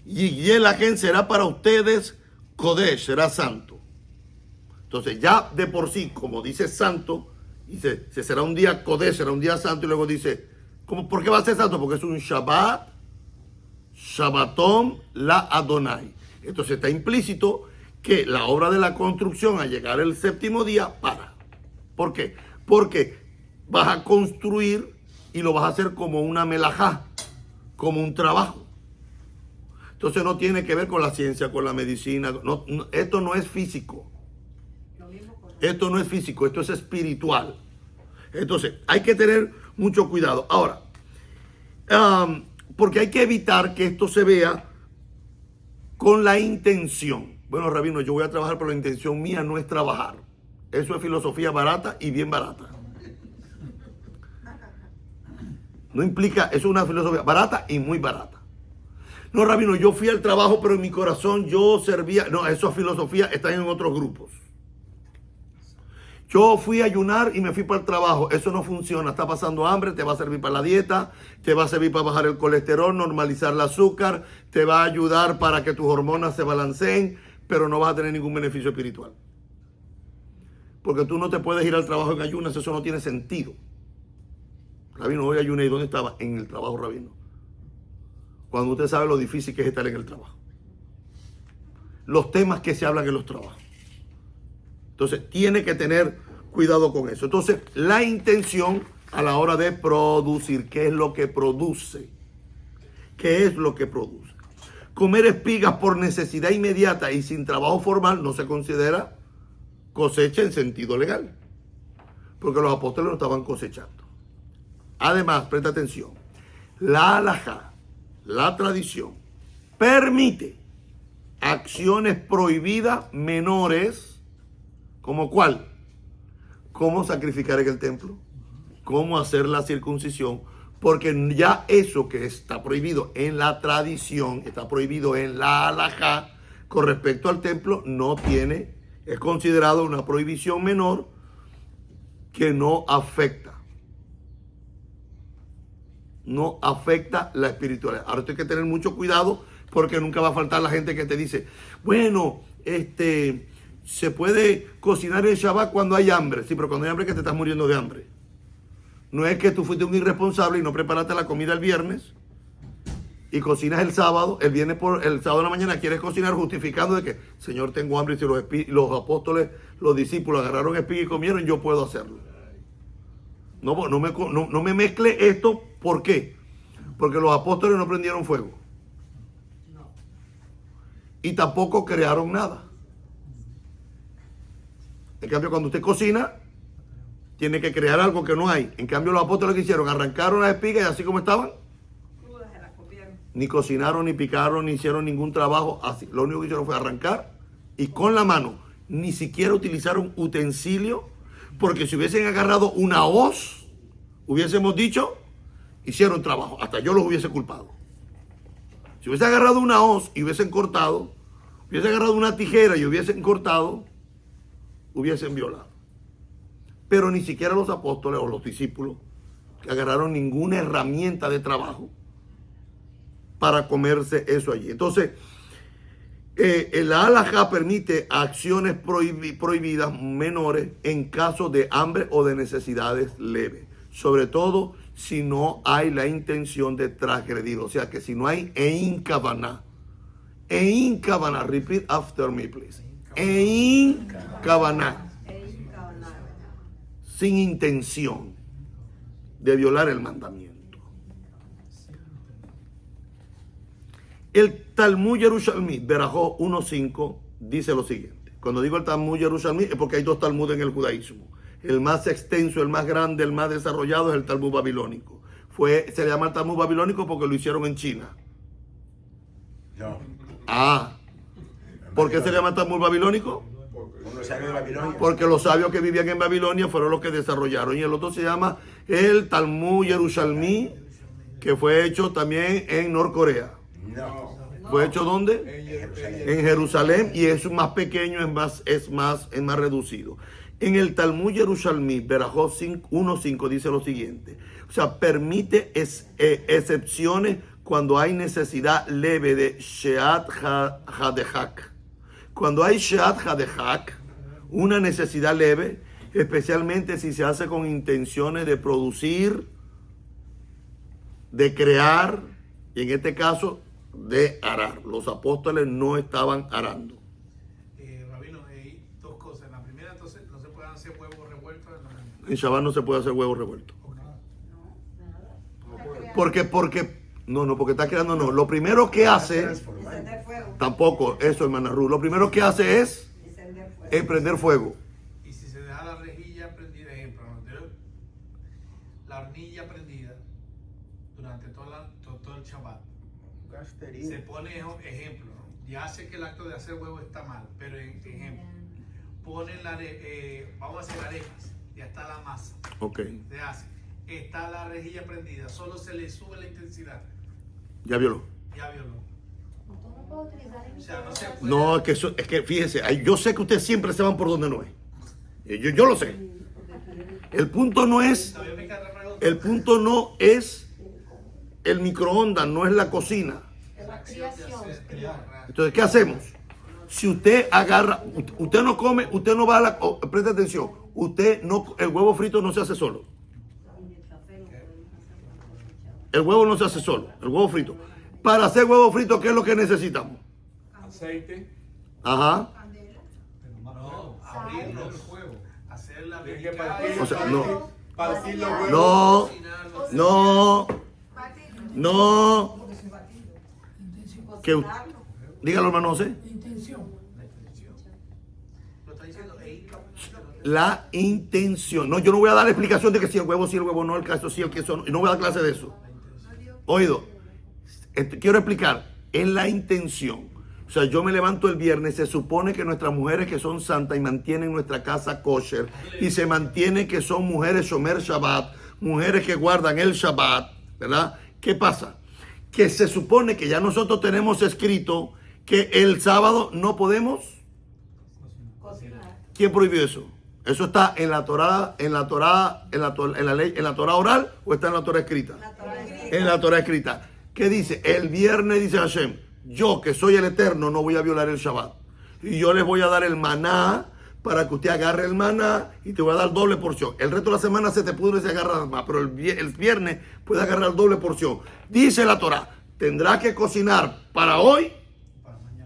y el agen será para ustedes Kodesh, será santo. Entonces ya de por sí, como dice santo, dice, será un día Kodesh, será un día santo, y luego dice, ¿por qué va a ser santo? Porque es un Shabbat, Shabbatom la Adonai. Entonces está implícito que la obra de la construcción al llegar el 7º día para. ¿Por qué? Porque vas a construir y lo vas a hacer como una melajá, como un trabajo. Entonces no tiene que ver con la ciencia, con la medicina. Esto no es físico. Esto no es físico, esto es espiritual. Entonces hay que tener mucho cuidado. Ahora, porque hay que evitar que esto se vea con la intención. Bueno, rabino, yo voy a trabajar, pero la intención mía no es trabajar. Eso es filosofía barata y bien barata. No implica, eso es una filosofía barata y muy barata. No, rabino, yo fui al trabajo, pero en mi corazón yo servía. No, esas filosofías están en otros grupos. Yo fui a ayunar y me fui para el trabajo. Eso no funciona. Está pasando hambre, te va a servir para la dieta, te va a servir para bajar el colesterol, normalizar el azúcar, te va a ayudar para que tus hormonas se balanceen, pero no vas a tener ningún beneficio espiritual. Porque tú no te puedes ir al trabajo en ayunas, eso no tiene sentido. Rabino, hoy ayuné, ¿y dónde estaba? En el trabajo, rabino. Cuando usted sabe lo difícil que es estar en el trabajo. Los temas que se hablan en los trabajos. Entonces, tiene que tener cuidado con eso. Entonces, la intención a la hora de producir, ¿qué es lo que produce? ¿Qué es lo que produce? Comer espigas por necesidad inmediata y sin trabajo formal no se considera cosecha en sentido legal. Porque los apóstoles no estaban cosechando. Además, presta atención, la halajá la tradición permite acciones prohibidas menores, ¿como cuál? ¿Cómo sacrificar en el templo? ¿Cómo hacer la circuncisión? Porque ya eso que está prohibido en la tradición, está prohibido en la halajá, con respecto al templo, no tiene, es considerado una prohibición menor que no afecta la espiritualidad. Ahora hay que tener mucho cuidado porque nunca va a faltar la gente que te dice, bueno, se puede cocinar el Shabbat cuando hay hambre. Sí, pero cuando hay hambre es que te estás muriendo de hambre. No es que tú fuiste un irresponsable y no preparaste la comida el viernes y cocinas el sábado, el sábado de la mañana quieres cocinar justificando de que, Señor, tengo hambre, y si los apóstoles, los discípulos agarraron espiga y comieron, yo puedo hacerlo. No me mezcle esto, ¿por qué? Porque los apóstoles no prendieron fuego. Y tampoco crearon nada. En cambio, cuando usted cocina, tiene que crear algo que no hay. En cambio, los apóstoles que hicieron, arrancaron las espigas y así como estaban, ni cocinaron, ni picaron, ni hicieron ningún trabajo así. Lo único que hicieron fue arrancar y con la mano. Ni siquiera utilizaron utensilio, porque si hubiesen agarrado una hoz, hubiésemos dicho, hicieron trabajo. Hasta yo los hubiese culpado. Si hubiese agarrado una hoz y hubiesen cortado, hubiese agarrado una tijera y hubiesen cortado, hubiesen violado. Pero ni siquiera los apóstoles o los discípulos que agarraron ninguna herramienta de trabajo para comerse eso allí. Entonces, la halajá permite acciones prohibidas menores en caso de hambre o de necesidades leves. Sobre todo si no hay la intención de transgredir. O sea que si no hay ein kavaná, repeat after me please. Ein kavaná, sin intención de violar el mandamiento. El Talmud Yerushalmi, Berajó 1.5, dice lo siguiente. Cuando digo el Talmud Yerushalmi es porque hay dos Talmud en el judaísmo. El más extenso, el más grande, el más desarrollado es el Talmud babilónico. Se le llama el Talmud babilónico porque lo hicieron en China. No. ¿Por qué se le llama Talmud babilónico? Los sabios de Babilonia. Porque los sabios que vivían en Babilonia fueron los que desarrollaron. Y el otro se llama el Talmud Yerushalmi, que fue hecho también en Norcorea. No. ¿Fue hecho dónde? En En Jerusalén, y es más pequeño, es más reducido. En el Talmud Yerushalmi, Berajó 1.5 dice lo siguiente. O sea, permite excepciones cuando hay necesidad leve de Sheat Hadehak. Cuando hay Sheat Hadehak, una necesidad leve, especialmente si se hace con intenciones de producir, de crear, y en este caso, de arar. Los apóstoles no estaban arando. Rabino, hay dos cosas. La primera, entonces, no se pueden hacer huevos revueltos en la mañana. En Shabbat no se puede hacer huevos revueltos. Porque está creando, no. Lo primero que hace, tampoco, eso, hermana Ruth, lo primero que hace es prender fuego. Y si se deja la rejilla prendida, ejemplo, la hornilla prendida durante todo el Shabbat, se pone ejemplo, ¿no? Ya sé que el acto de hacer huevo está mal, pero ejemplo, ponen vamos a hacer arepas, ya está la masa, Ok. se hace, está la rejilla prendida, solo se le sube la intensidad, Ya violó. ya violó. O sea, no se puede. No, es que fíjense, yo sé que ustedes siempre se van por donde no es. Yo lo sé. El punto no es el microondas, no es la cocina. Entonces, ¿qué hacemos? Si usted agarra, usted no come, usted no va a la, presta atención, el huevo frito no se hace solo. El huevo no se hace solo, el huevo frito. Para hacer huevo frito, ¿qué es lo que necesitamos? Aceite. Ajá. No, abrirlo, hacer la Tiene que picada. partir. O sea, no. Partir los huevos. No. Dígalo, hermano José. Lo está diciendo, La intención. No, yo no voy a dar la explicación de que si el huevo sí, el huevo no, el queso sí, el queso no. No voy a dar clase de eso. Oído. quiero explicar, es la intención. O sea, yo me levanto el viernes, se supone que nuestras mujeres que son santas y mantienen nuestra casa kosher, y se mantiene que son mujeres shomer Shabbat, mujeres que guardan el Shabbat, ¿verdad? ¿Qué pasa? Que se supone que ya nosotros tenemos escrito que el sábado no podemos cocinar. ¿Quién prohibió eso? ¿Eso está en la Torá, en la ley, en la Torá oral o está en la Torá escrita? En la Torá escrita. ¿Qué dice? El viernes dice Hashem, yo que soy el Eterno no voy a violar el Shabbat. Y yo les voy a dar el maná para que usted agarre el maná y te voy a dar doble porción. El resto de la semana se te pudre y se agarra más, pero el viernes puede agarrar doble porción. Dice la Torá, tendrá que cocinar para hoy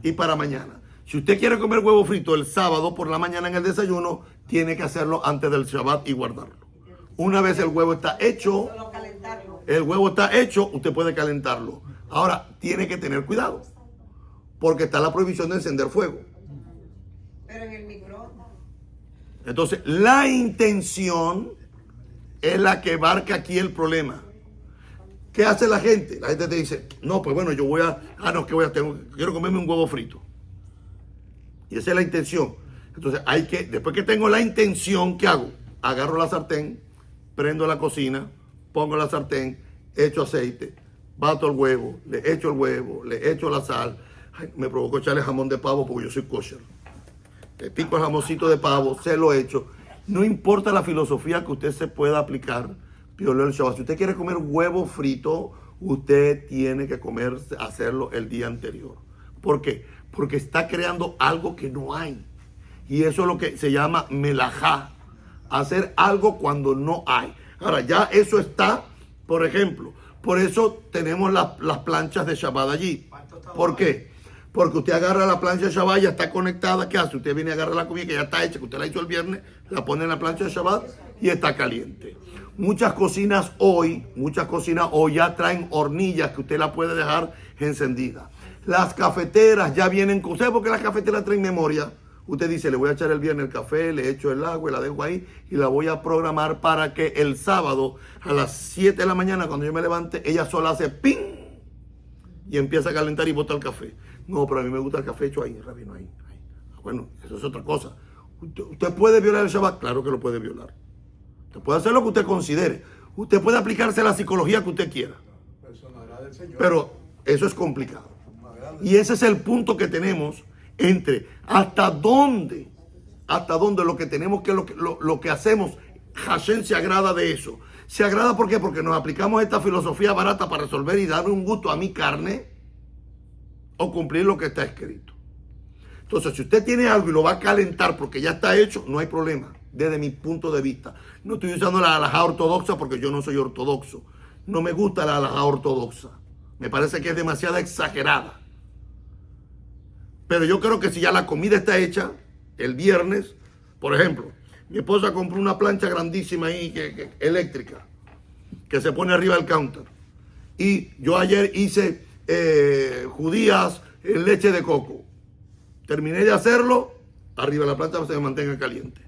y para mañana. Si usted quiere comer huevo frito el sábado por la mañana en el desayuno, tiene que hacerlo antes del Shabbat y guardarlo. Una vez el huevo está hecho, usted puede calentarlo. Ahora, tiene que tener cuidado, porque está la prohibición de encender fuego. Pero en el microondas. Entonces, la intención es la que abarca aquí el problema. ¿Qué hace la gente? La gente te dice, no, pues bueno, yo voy a, quiero comerme un huevo frito. Y esa es la intención. Entonces, después que tengo la intención, ¿qué hago? Agarro la sartén, prendo la cocina, pongo la sartén, echo aceite, bato el huevo, le echo la sal. Ay, me provocó echarle jamón de pavo porque yo soy kosher. Le pico el jamoncito de pavo, se lo echo. No importa la filosofía que usted se pueda aplicar, violó el Shabbat. Si usted quiere comer huevo frito, usted tiene que hacerlo el día anterior. ¿Por qué? Porque está creando algo que no hay. Y eso es lo que se llama melajá. Hacer algo cuando no hay. Ahora, ya eso está, por ejemplo, por eso tenemos las planchas de Shabbat allí. ¿Por qué? Porque usted agarra la plancha de Shabbat, ya está conectada. ¿Qué hace? Usted viene y agarra la comida que ya está hecha, que usted la hizo el viernes, la pone en la plancha de Shabbat y está caliente. Muchas cocinas hoy ya traen hornillas que usted la puede dejar encendida. Las cafeteras ya vienen con... ¿Sabe por qué las cafeteras traen memoria? Usted dice, le voy a echar el viernes el café, le echo el agua y la dejo ahí y la voy a programar para que el sábado a las 7 de la mañana, cuando yo me levante, ella sola hace ¡ping! Y empieza a calentar y bota el café. No, pero a mí me gusta el café hecho ahí, rabino, ahí. Bueno, eso es otra cosa. ¿Usted puede violar el Shabbat? Claro que lo puede violar. Usted puede hacer lo que usted considere. Usted puede aplicarse la psicología que usted quiera. Pero eso es complicado. Y ese es el punto que tenemos entre hasta dónde lo que tenemos que lo que hacemos, Hashem se agrada de eso. Se agrada ¿por qué? Porque nos aplicamos esta filosofía barata para resolver y darle un gusto a mi carne o cumplir lo que está escrito. Entonces, si usted tiene algo y lo va a calentar porque ya está hecho, no hay problema, desde mi punto de vista. No estoy usando la halajá ortodoxa porque yo no soy ortodoxo. No me gusta la halajá ortodoxa. Me parece que es demasiado exagerada. Pero yo creo que si ya la comida está hecha, el viernes, por ejemplo, mi esposa compró una plancha grandísima ahí, eléctrica, que se pone arriba del counter. Y yo ayer hice judías en leche de coco. Terminé de hacerlo, arriba de la plancha se mantenga caliente.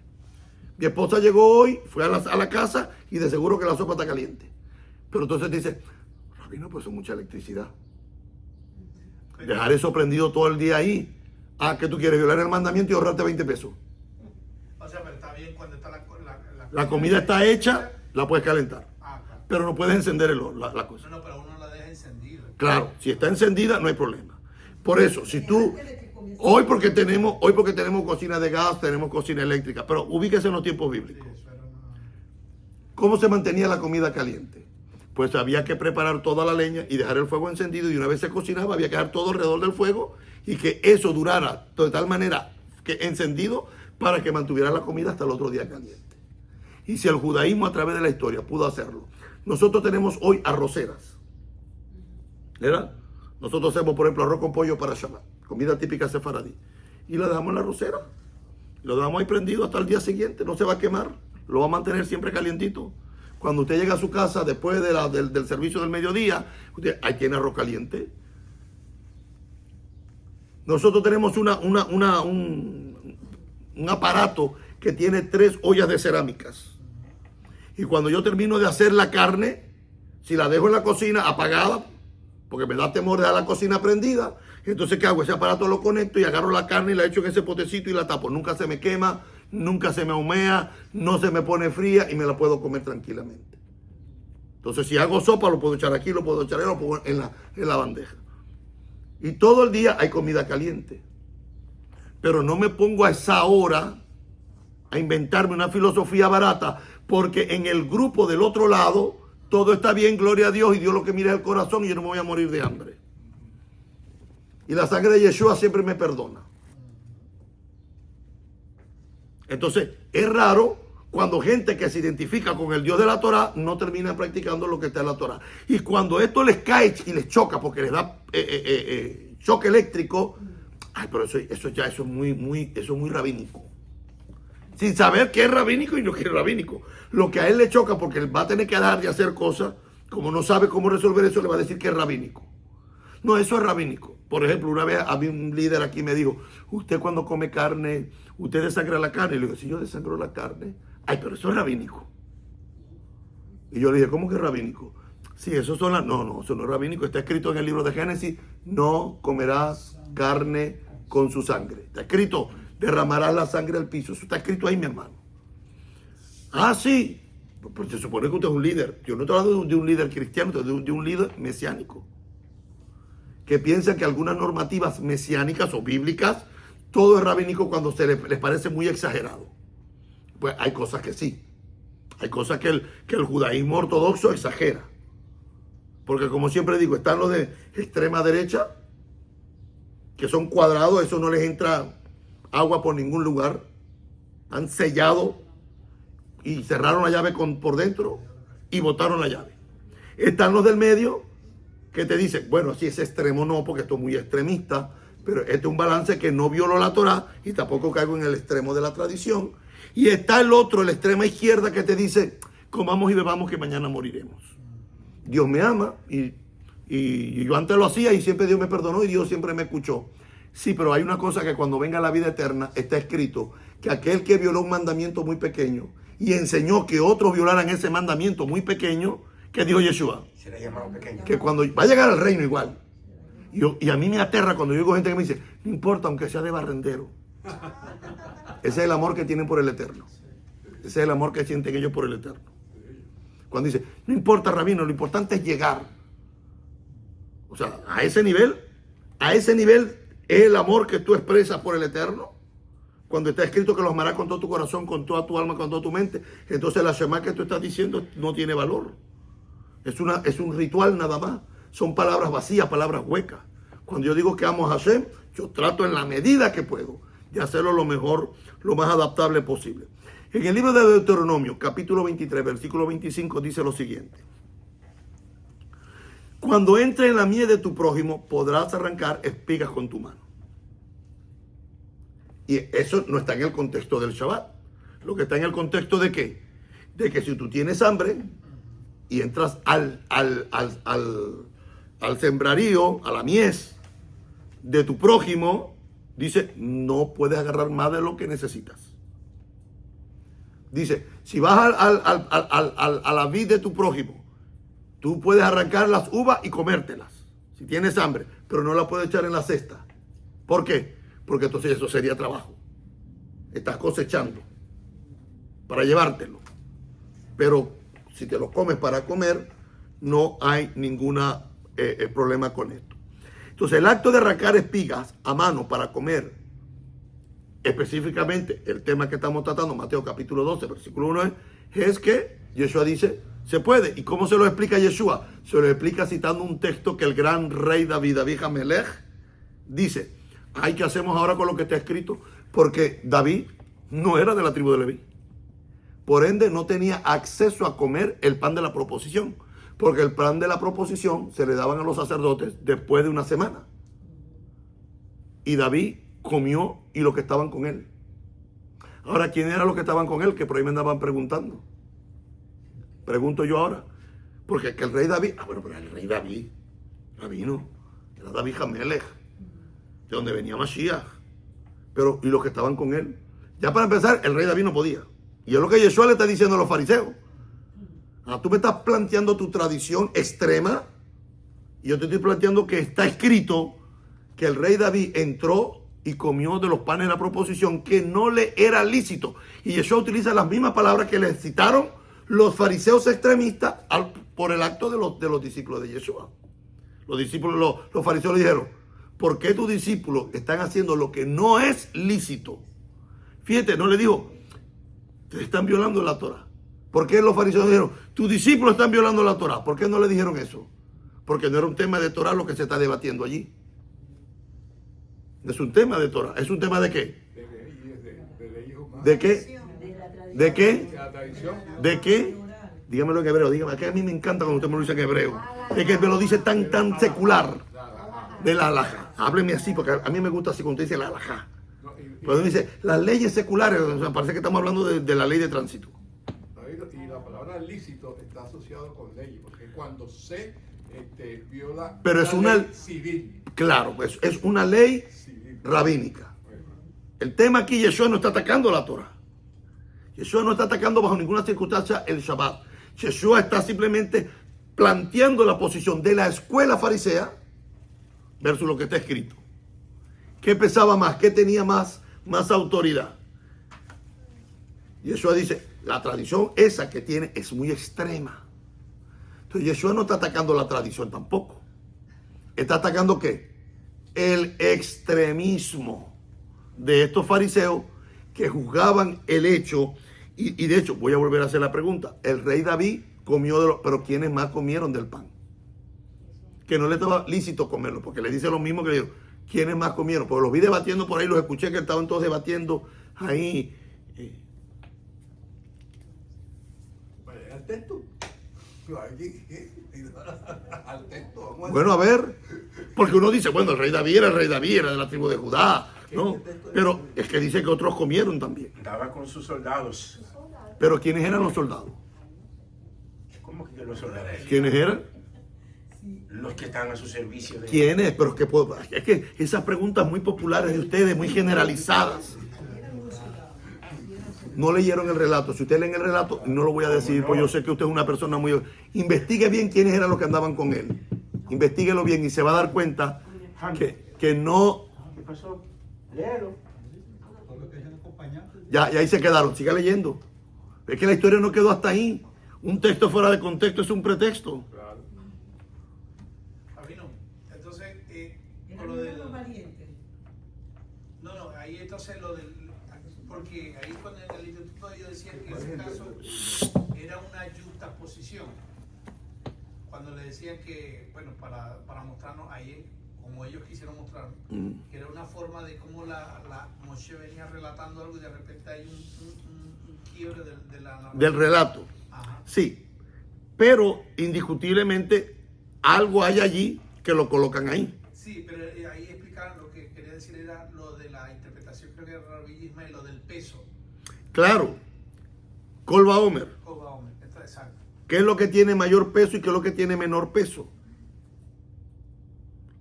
Mi esposa llegó hoy, fue a la casa y de seguro que la sopa está caliente. Pero entonces dice, rabino, pues es mucha electricidad. Dejar eso prendido todo el día ahí. Ah, ¿qué tú quieres? Violar el mandamiento y ahorrarte 20 pesos. O sea, pero está bien cuando está la comida está hecha, la puedes calentar. Claro. Pero no puedes encender la cosa. No, pero uno la deja encendida. Claro, si está encendida no hay problema. Por eso, si tú... Hoy porque tenemos cocina de gas, tenemos cocina eléctrica, pero ubíquese en los tiempos bíblicos. ¿Cómo se mantenía la comida caliente? Pues había que preparar toda la leña y dejar el fuego encendido, y una vez se cocinaba había que dejar todo alrededor del fuego y que eso durara de tal manera que encendido para que mantuviera la comida hasta el otro día caliente. Y si el judaísmo a través de la historia pudo hacerlo, nosotros tenemos hoy arroceras, ¿verdad? Nosotros hacemos, por ejemplo, arroz con pollo para Shabbat, comida típica sefaradí, y lo dejamos en la arrocera, lo dejamos ahí prendido hasta el día siguiente, no se va a quemar, lo va a mantener siempre calientito. Cuando usted llega a su casa después del servicio del mediodía, ahí tiene arroz caliente. Nosotros tenemos un aparato que tiene 3 ollas de cerámicas. Y cuando yo termino de hacer la carne, si la dejo en la cocina apagada, porque me da temor dejar la cocina prendida. Entonces, ¿qué hago? Ese aparato lo conecto y agarro la carne y la echo en ese potecito y la tapo. Nunca se me quema, nunca se me humea, no se me pone fría y me la puedo comer tranquilamente. Entonces, si hago sopa, lo puedo echar aquí, lo puedo echar ahí, lo pongo en la bandeja. Y todo el día hay comida caliente. Pero no me pongo a esa hora a inventarme una filosofía barata, porque en el grupo del otro lado todo está bien, gloria a Dios, y Dios lo que mira es el corazón y yo no me voy a morir de hambre. Y la sangre de Yeshua siempre me perdona. Entonces, es raro cuando gente que se identifica con el Dios de la Torah no termina practicando lo que está en la Torah. Y cuando esto les cae y les choca porque les da choque eléctrico, ay, pero eso es muy rabínico. Sin saber qué es rabínico y lo que es rabínico. Lo que a él le choca porque él va a tener que dejar de hacer cosas, como no sabe cómo resolver eso, le va a decir que es rabínico. No, eso es rabínico. Por ejemplo, una vez había un líder aquí me dijo, usted cuando come carne, usted desangra la carne. Y le digo, si yo desangro la carne, ay, pero eso es rabínico. Y yo le dije, ¿cómo que es rabínico? Sí, eso son las... No, eso no es rabínico. Está escrito en el libro de Génesis, no comerás carne con su sangre. Está escrito, derramarás la sangre al piso. Eso está escrito ahí, mi hermano. Ah, sí. Pues se supone que usted es un líder. Yo no estoy hablando de un líder cristiano, estoy de un líder mesiánico. Que piensan que algunas normativas mesiánicas o bíblicas, todo es rabínico cuando les parece muy exagerado. Pues hay cosas que sí. Hay cosas que el judaísmo ortodoxo exagera. Porque como siempre digo, están los de extrema derecha, que son cuadrados, eso no les entra agua por ningún lugar. Han sellado y cerraron la llave por dentro y botaron la llave. Están los del medio, que te dicen, bueno, si es extremo no, porque esto es muy extremista, pero este es un balance que no violó la Torah y tampoco caigo en el extremo de la tradición. Y está el otro, la extrema izquierda, que te dice, comamos y bebamos que mañana moriremos. Dios me ama y yo antes lo hacía y siempre Dios me perdonó y Dios siempre me escuchó. Sí, pero hay una cosa que cuando venga la vida eterna está escrito, que aquel que violó un mandamiento muy pequeño y enseñó que otros violaran ese mandamiento muy pequeño, ¿qué dijo Yeshua? Será llamado pequeño. Que cuando va a llegar al reino igual. Y a mí me aterra cuando yo digo gente que me dice, no importa aunque sea de barrendero. Ese es el amor que tienen por el Eterno. Ese es el amor que sienten ellos por el Eterno. Cuando dice, no importa, rabino, lo importante es llegar. O sea, a ese nivel es el amor que tú expresas por el Eterno. Cuando está escrito que los amarás con todo tu corazón, con toda tu alma, con toda tu mente, entonces la Shema que tú estás diciendo no tiene valor. Es un ritual nada más. Son palabras vacías, palabras huecas. Cuando yo digo que amo a Hashem, yo trato en la medida que puedo de hacerlo lo mejor, lo más adaptable posible. En el libro de Deuteronomio, capítulo 23, versículo 25, dice lo siguiente. Cuando entre en la mies de tu prójimo, podrás arrancar espigas con tu mano. Y eso no está en el contexto del Shabbat. Lo que está en el contexto de ¿qué? De que si tú tienes hambre y entras al sembrarío, a la mies de tu prójimo, dice, no puedes agarrar más de lo que necesitas. Dice, si vas a la vid de tu prójimo, tú puedes arrancar las uvas y comértelas, si tienes hambre, pero no la puedes echar en la cesta. ¿Por qué? Porque entonces eso sería trabajo. Estás cosechando para llevártelo. Pero si te lo comes para comer, no hay ningún problema con esto. Entonces el acto de arrancar espigas a mano para comer, específicamente el tema que estamos tratando, Mateo capítulo 12, versículo 1, es que Yeshua dice, se puede. ¿Y cómo se lo explica Yeshua? Se lo explica citando un texto que el gran rey David Amelech dice, ay, ¿qué hacemos ahora con lo que está escrito? Porque David no era de la tribu de Leví. Por ende, no tenía acceso a comer el pan de la proposición. Porque el pan de la proposición se le daban a los sacerdotes después de una semana. Y David comió y los que estaban con él. Ahora, ¿quién eran los que estaban con él? Que por ahí me andaban preguntando. Pregunto yo ahora. Porque que el rey David, pero el rey David, rabino, era David Amelech, de donde venía Mashiach. Pero, y los que estaban con él. Ya para empezar, el rey David no podía. Y es lo que Yeshua le está diciendo a los fariseos. Tú me estás planteando tu tradición extrema Y yo te estoy planteando que está escrito que el rey David entró y comió de los panes de la proposición que no le era lícito. Y Yeshua utiliza las mismas palabras que le citaron los fariseos extremistas por el acto de los discípulos de Yeshua. Los fariseos le dijeron, ¿por qué tus discípulos están haciendo lo que no es lícito? Fíjate, no le dijo, te están violando la Torah. ¿Por qué los fariseos dijeron, tus discípulos están violando la Torah? ¿Por qué no le dijeron eso? Porque no era un tema de Torah lo que se está debatiendo allí. Es un tema de Torah. ¿Es un tema de qué? ¿De qué? ¿De qué? ¿De qué? Dígamelo en hebreo. Dígame, que a mí me encanta cuando usted me lo dice en hebreo. Es que me lo dice tan secular. De la halajá. Hábleme así, porque a mí me gusta así cuando usted dice la halajá. Cuando dice las leyes seculares, o sea, parece que estamos hablando de la ley de tránsito. Y la palabra lícito está asociado con leyes, porque cuando se viola pero es una ley civil. Claro, pues es una ley rabínica. El tema aquí, Yeshua no está atacando la Torah. Yeshua no está atacando bajo ninguna circunstancia el Shabbat. Yeshua está simplemente planteando la posición de la escuela farisea versus lo que está escrito. ¿Qué pesaba más? ¿Qué tenía más autoridad? Yeshua dice, la tradición esa que tiene es muy extrema. Entonces Yeshua no está atacando la tradición tampoco. Está atacando ¿qué? El extremismo de estos fariseos que juzgaban el hecho. Y de hecho, voy a volver a hacer la pregunta. El rey David comió pero ¿quiénes más comieron del pan? Que no le estaba lícito comerlo, porque le dice lo mismo que yo. ¿Quiénes más comieron? Pues los vi debatiendo por ahí, los escuché que estaban todos debatiendo ahí. Al texto. Al texto. Bueno, a ver, porque uno dice, bueno, el rey David era de la tribu de Judá, ¿no? Pero es que dice que otros comieron también. Estaba con sus soldados. Pero ¿quiénes eran los soldados? ¿Cómo que los soldados? ¿Quiénes eran? Los que están a su servicio. ¿Quiénes? Pero es que esas preguntas muy populares de ustedes, muy generalizadas. No leyeron el relato. Si ustedes leen el relato, no lo voy a decir, pues yo sé que usted es una persona muy... Investigue bien quiénes eran los que andaban con él. Investíguelo bien y se va a dar cuenta que no... ¿Qué pasó? Léelo. Ya ahí se quedaron. Siga leyendo. Es que la historia no quedó hasta ahí. Un texto fuera de contexto es un pretexto. Entonces, con lo del... No, ahí entonces lo del... Porque ahí cuando en el instituto yo decía que ese caso era una juxtaposición. Cuando le decían que, bueno, para mostrarnos ahí, como ellos quisieron mostrar, que era una forma de cómo la Moshe venía relatando algo y de repente hay un quiebre de la narrativa. Del relato. Ajá. Sí. Pero indiscutiblemente algo hay allí que lo colocan ahí. Sí, pero ahí explicaban lo que quería decir era lo de la interpretación, creo que era Rabbi Ismael, lo del peso. Claro. Kolba Omer. Exacto. ¿Qué es lo que tiene mayor peso y qué es lo que tiene menor peso?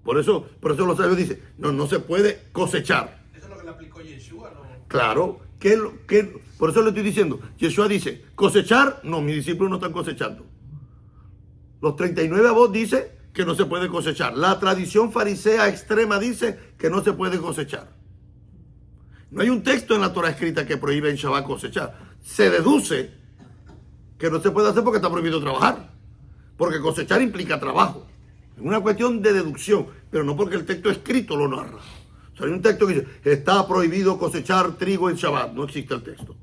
Por eso los sabios dicen, no se puede cosechar. Eso es lo que le aplicó Yeshua, ¿no? Claro. Por eso le estoy diciendo, Yeshua dice, cosechar, no, mis discípulos no están cosechando. Los 39 avos dice que no se puede cosechar. La tradición farisea extrema dice que no se puede cosechar. No hay un texto en la Torah escrita que prohíbe en Shabbat cosechar. Se deduce que no se puede hacer porque está prohibido trabajar. Porque cosechar implica trabajo. Es una cuestión de deducción, pero no porque el texto escrito lo narra. O sea, hay un texto que dice, está prohibido cosechar trigo en Shabbat. No existe el texto.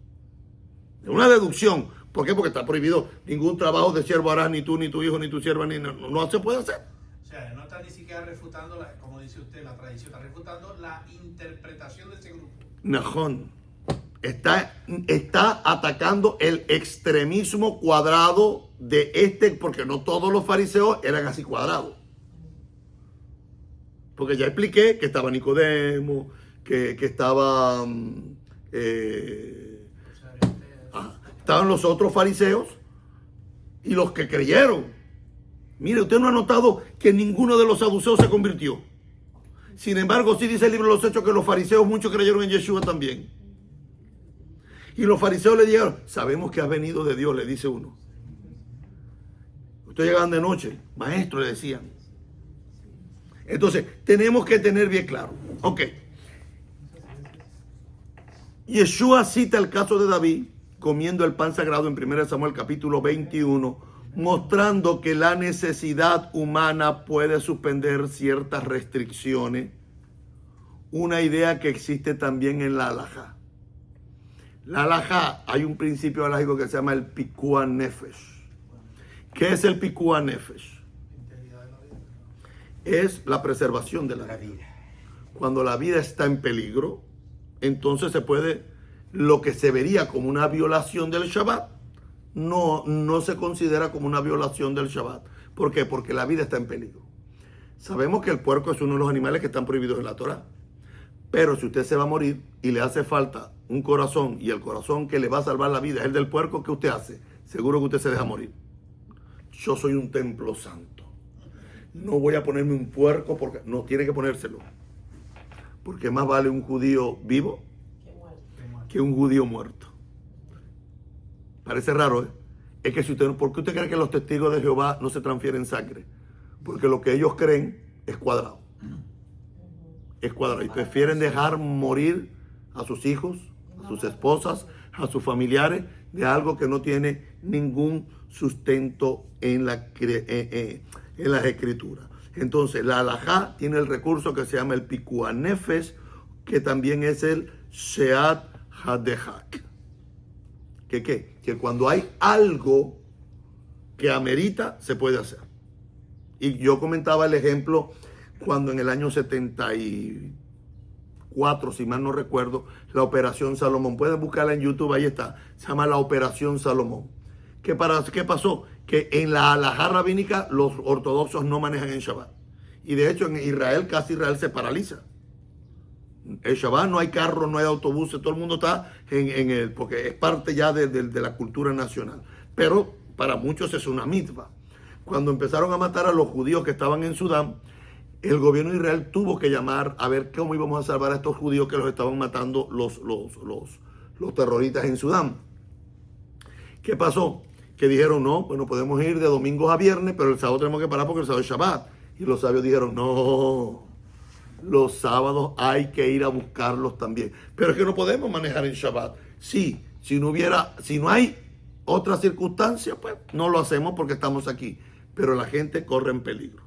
Es una deducción. ¿Por qué? Porque está prohibido ningún trabajo de siervo harás, ni tú, ni tu hijo, ni tu sierva, no se puede hacer. O sea, no está ni siquiera refutando, como dice usted, la tradición, está refutando la interpretación de ese grupo. Najón. Está atacando el extremismo cuadrado de porque no todos los fariseos eran así cuadrados. Porque ya expliqué que estaba Nicodemo, que estaba... estaban los otros fariseos y los que creyeron. Mire, usted no ha notado que ninguno de los saduceos se convirtió. Sin embargo, sí dice el libro de los Hechos que los fariseos muchos creyeron en Yeshua también. Y los fariseos le dijeron, sabemos que has venido de Dios, le dice uno. Ustedes llegaban de noche, maestro, le decían. Entonces, tenemos que tener bien claro. Ok. Yeshua cita el caso de David comiendo el pan sagrado en 1 Samuel capítulo 21, mostrando que la necesidad humana puede suspender ciertas restricciones. Una idea que existe también en la halajá. La halajá, hay un principio halájico que se llama el Pikuah Nefesh. ¿Qué es el Pikuah Nefesh? Es la preservación de la vida. Cuando la vida está en peligro, entonces se puede, lo que se vería como una violación del Shabbat, no se considera como una violación del Shabbat. ¿Por qué? Porque la vida está en peligro. Sabemos que el puerco es uno de los animales que están prohibidos en la Torá. Pero si usted se va a morir y le hace falta un corazón, y el corazón que le va a salvar la vida es el del puerco, ¿qué usted hace? Seguro que usted se deja morir. Yo soy un templo santo. No voy a ponerme un puerco porque no tiene que ponérselo. Porque más vale un judío vivo que un judío muerto. Parece raro, ¿eh? Es que si usted, ¿por qué usted cree que los testigos de Jehová no se transfieren sangre? Porque lo que ellos creen es cuadrado. Es cuadrado. Y prefieren dejar morir a sus hijos, a sus esposas, a sus familiares, de algo que no tiene ningún sustento en las escrituras. Entonces, la halajá tiene el recurso que se llama el Pikuah Nefesh, que también es el Sheat Hadehak. Que cuando hay algo que amerita, se puede hacer. Y yo comentaba el ejemplo cuando en el año 74, si mal no recuerdo, la Operación Salomón. Pueden buscarla en YouTube, ahí está. Se llama la Operación Salomón. ¿Qué pasó? Que en la halajá rabínica los ortodoxos no manejan en Shabbat. Y de hecho en Israel, casi Israel se paraliza. En Shabbat no hay carros, no hay autobuses, todo el mundo está en el, porque es parte ya de la cultura nacional. Pero para muchos es una mitzvah. Cuando empezaron a matar a los judíos que estaban en Sudán, el gobierno de Israel tuvo que llamar a ver cómo íbamos a salvar a estos judíos que los estaban matando los terroristas en Sudán. ¿Qué pasó? Que dijeron, no, pues no podemos ir de domingos a viernes, pero el sábado tenemos que parar porque el sábado es Shabbat. Y los sabios dijeron, no, los sábados hay que ir a buscarlos también. Pero es que no podemos manejar en Shabbat. Sí, si no hay otra circunstancia, pues no lo hacemos porque estamos aquí. Pero la gente corre en peligro.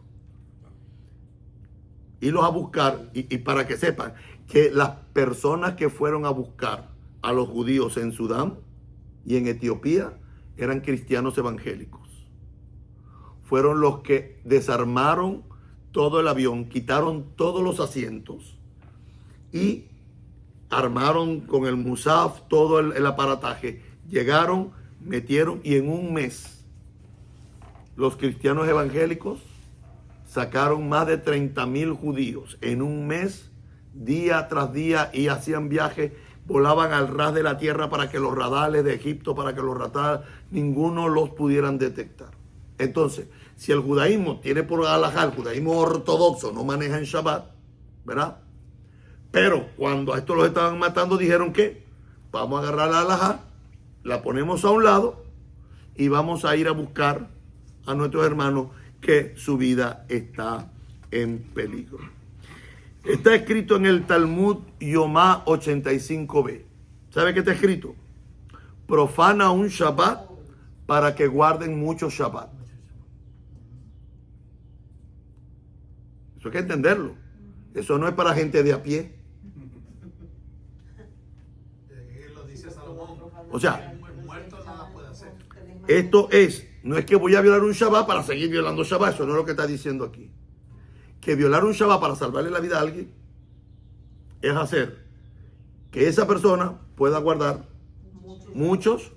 Irlos a buscar, y para que sepan que las personas que fueron a buscar a los judíos en Sudán y en Etiopía eran cristianos evangélicos. Fueron los que desarmaron todo el avión, quitaron todos los asientos y armaron con el musaf todo el aparataje. Llegaron, metieron, y en un mes los cristianos evangélicos sacaron más de 30,000 judíos. En un mes, día tras día, y hacían viajes, volaban al ras de la tierra para que los radares de Egipto, para que los radares, ninguno los pudieran detectar. Entonces, si el judaísmo tiene por halajá, el judaísmo ortodoxo no maneja en Shabbat, ¿verdad? Pero cuando a estos los estaban matando, dijeron que vamos a agarrar la halajá, la ponemos a un lado y vamos a ir a buscar a nuestros hermanos que su vida está en peligro. Está escrito en el Talmud Yomá 85b. ¿Sabe qué está escrito? Profana un Shabbat para que guarden muchos Shabbat. Eso hay que entenderlo. Eso no es para gente de a pie. Lo dice Salomón. O sea, El muerto nada puede hacer. esto no es que voy a violar un Shabbat para seguir violando Shabbat. Eso no es lo que está diciendo aquí. Que violar un Shabbat para salvarle la vida a alguien es hacer que esa persona pueda guardar muchos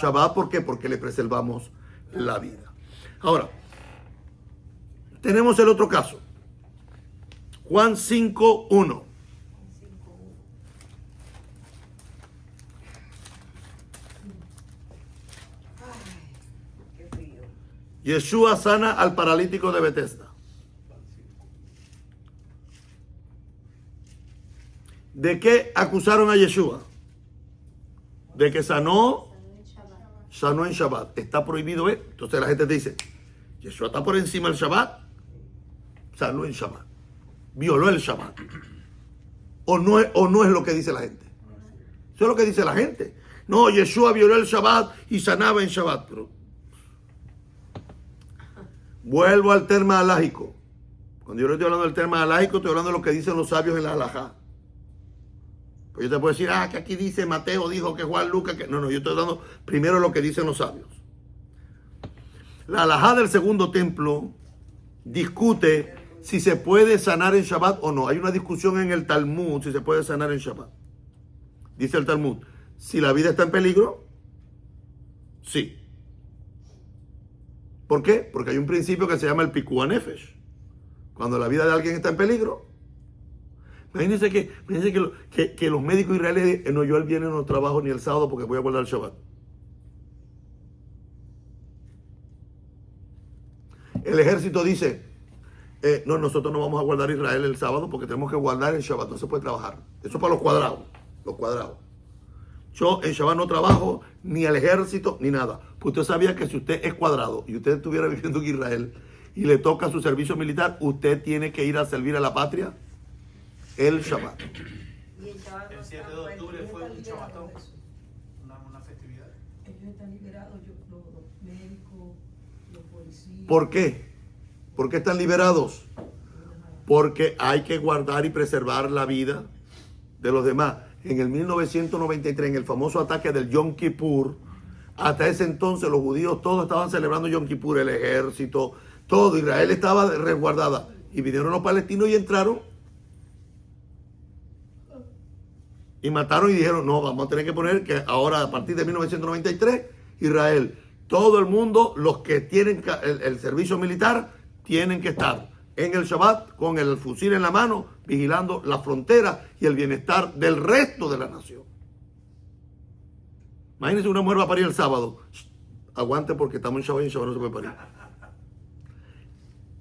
Shabbat. ¿Por qué? Porque le preservamos la vida. Ahora, tenemos el otro caso. Juan 5:1. Qué frío. Yeshua sana al paralítico de Betesda. ¿De qué acusaron a Yeshua? De que sanó en Shabbat. Está prohibido, ¿eh? Entonces la gente dice, Yeshua está por encima del Shabbat. Sanó en Shabbat. violó el Shabbat. O no es lo que dice la gente. Eso es lo que dice la gente. No, Yeshua violó el Shabbat y sanaba en Shabbat. Pero vuelvo al tema halágico. Cuando yo le estoy hablando del tema halágico, estoy hablando de lo que dicen los sabios en la halajá. Pues yo te puedo decir, que aquí dice Mateo, dijo que Juan, Lucas, que... No, yo estoy dando primero lo que dicen los sabios. La halajá del segundo templo discute si se puede sanar en Shabbat o no. Hay una discusión en el Talmud si se puede sanar en Shabbat. Dice el Talmud, si la vida está en peligro, sí. ¿Por qué? Porque hay un principio que se llama el Pikuah Nefesh. Cuando la vida de alguien está en peligro. Imagínense que los médicos israelíes, no, yo el viernes no trabajo ni el sábado porque voy a guardar el Shabbat. El ejército dice, no, nosotros no vamos a guardar Israel el sábado porque tenemos que guardar el Shabbat, no se puede trabajar. Eso es para los cuadrados. Yo en Shabbat no trabajo, ni el ejército, ni nada. Pues usted sabía que si usted es cuadrado y usted estuviera viviendo en Israel y le toca su servicio militar, usted tiene que ir a servir a la patria el Shabbat. Y el Shabbat El no 7 de está, octubre ellos fue están un liberados Shabbatón, de eso. una festividad. Ellos están liberados, los médicos, los policías. ¿Por qué? ¿Por qué están liberados? Porque hay que guardar y preservar la vida de los demás. En el 1993, en el famoso ataque del Yom Kippur, hasta ese entonces los judíos todos estaban celebrando Yom Kippur, el ejército, todo. Israel estaba resguardada. Y vinieron los palestinos y entraron y mataron y dijeron, no, vamos a tener que poner que ahora a partir de 1993, Israel, todo el mundo, los que tienen el servicio militar, tienen que estar en el Shabbat con el fusil en la mano, vigilando la frontera y el bienestar del resto de la nación. Imagínense, una mujer va a parir el sábado. Aguante porque estamos en Shabbat y en Shabbat no se puede parir.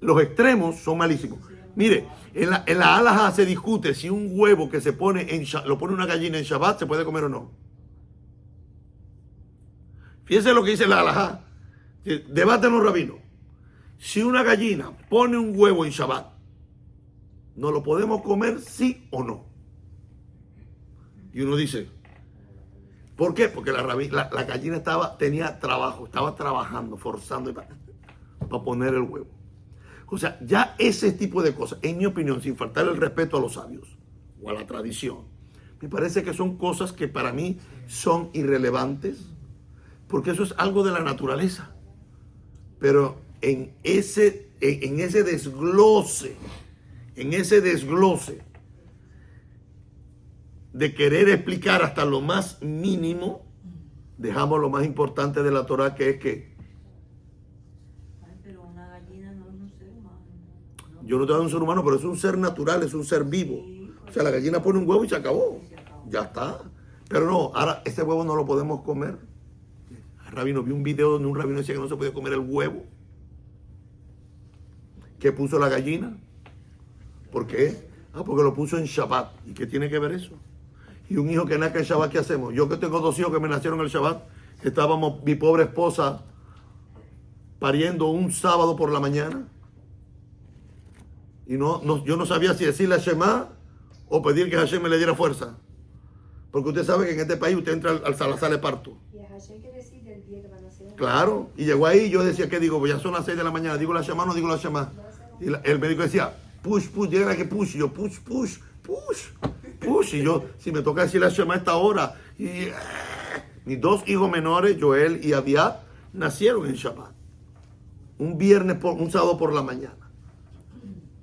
Los extremos son malísimos. Mire, en la halajá se discute si un huevo que se pone lo pone una gallina en Shabbat se puede comer o no. Fíjense lo que dice la halajá. Debaten los rabinos. Si una gallina pone un huevo en Shabbat, ¿no lo podemos comer sí o no? Y uno dice, ¿por qué? Porque la gallina tenía trabajo, estaba trabajando, forzando para poner el huevo. O sea, ya ese tipo de cosas, en mi opinión, sin faltar el respeto a los sabios o a la tradición, me parece que son cosas que para mí son irrelevantes, porque eso es algo de la naturaleza. Pero en ese desglose de querer explicar hasta lo más mínimo, dejamos lo más importante de la Torah, que es que yo no te doy un ser humano, pero es un ser natural, es un ser vivo. O sea, la gallina pone un huevo y se acabó. Ya está. Pero no, ahora este huevo no lo podemos comer. El rabino, vi un video donde un rabino decía que no se podía comer el huevo que puso la gallina. ¿Por qué? Porque lo puso en Shabbat. ¿Y qué tiene que ver eso? Y un hijo que nazca en Shabbat, ¿qué hacemos? Yo que tengo 2 hijos que me nacieron en el Shabbat, estábamos, mi pobre esposa, pariendo un sábado por la mañana. Y yo no sabía si decirle a Shema o pedir que Hashem me le diera fuerza. Porque usted sabe que en este país usted entra al Salazar de parto. Y a Hashem que decide el día que van a hacer. Claro. Y llegó ahí, yo decía, ¿qué digo? Pues ya son las 6 de la mañana. ¿Digo la Shema o no digo la Shema? Y el médico decía, push, llega que push. Y yo, push. Y yo, si me toca decir la Shema a esta hora. Y mis 2 hijos menores, Joel y Aviad, nacieron en Shabbat. Un sábado por la mañana.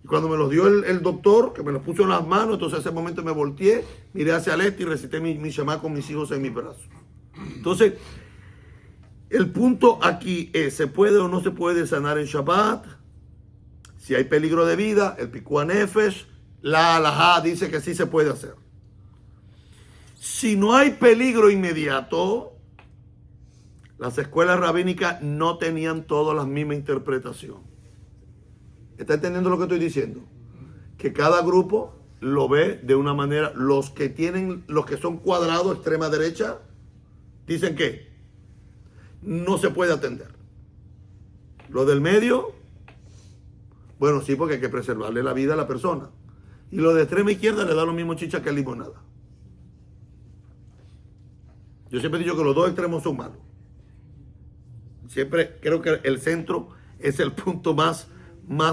Y cuando me los dio el doctor, que me los puso en las manos, entonces en ese momento me volteé, miré hacia el este y recité mi Shema con mis hijos en mis brazos. Entonces, el punto aquí es, ¿se puede o no se puede sanar en Shabbat? Si hay peligro de vida, el Pikuah Nefesh, la halajá dice que sí se puede hacer. Si no hay peligro inmediato, las escuelas rabínicas no tenían todas la misma interpretación. ¿Está entendiendo lo que estoy diciendo? Que cada grupo lo ve de una manera. Los que son cuadrados, extrema derecha, dicen que no se puede atender. Los del medio, bueno, sí, porque hay que preservarle la vida a la persona. Y lo de extrema izquierda le da lo mismo chicha que limonada. Yo siempre he dicho que los dos extremos son malos. Siempre creo que el centro es el punto más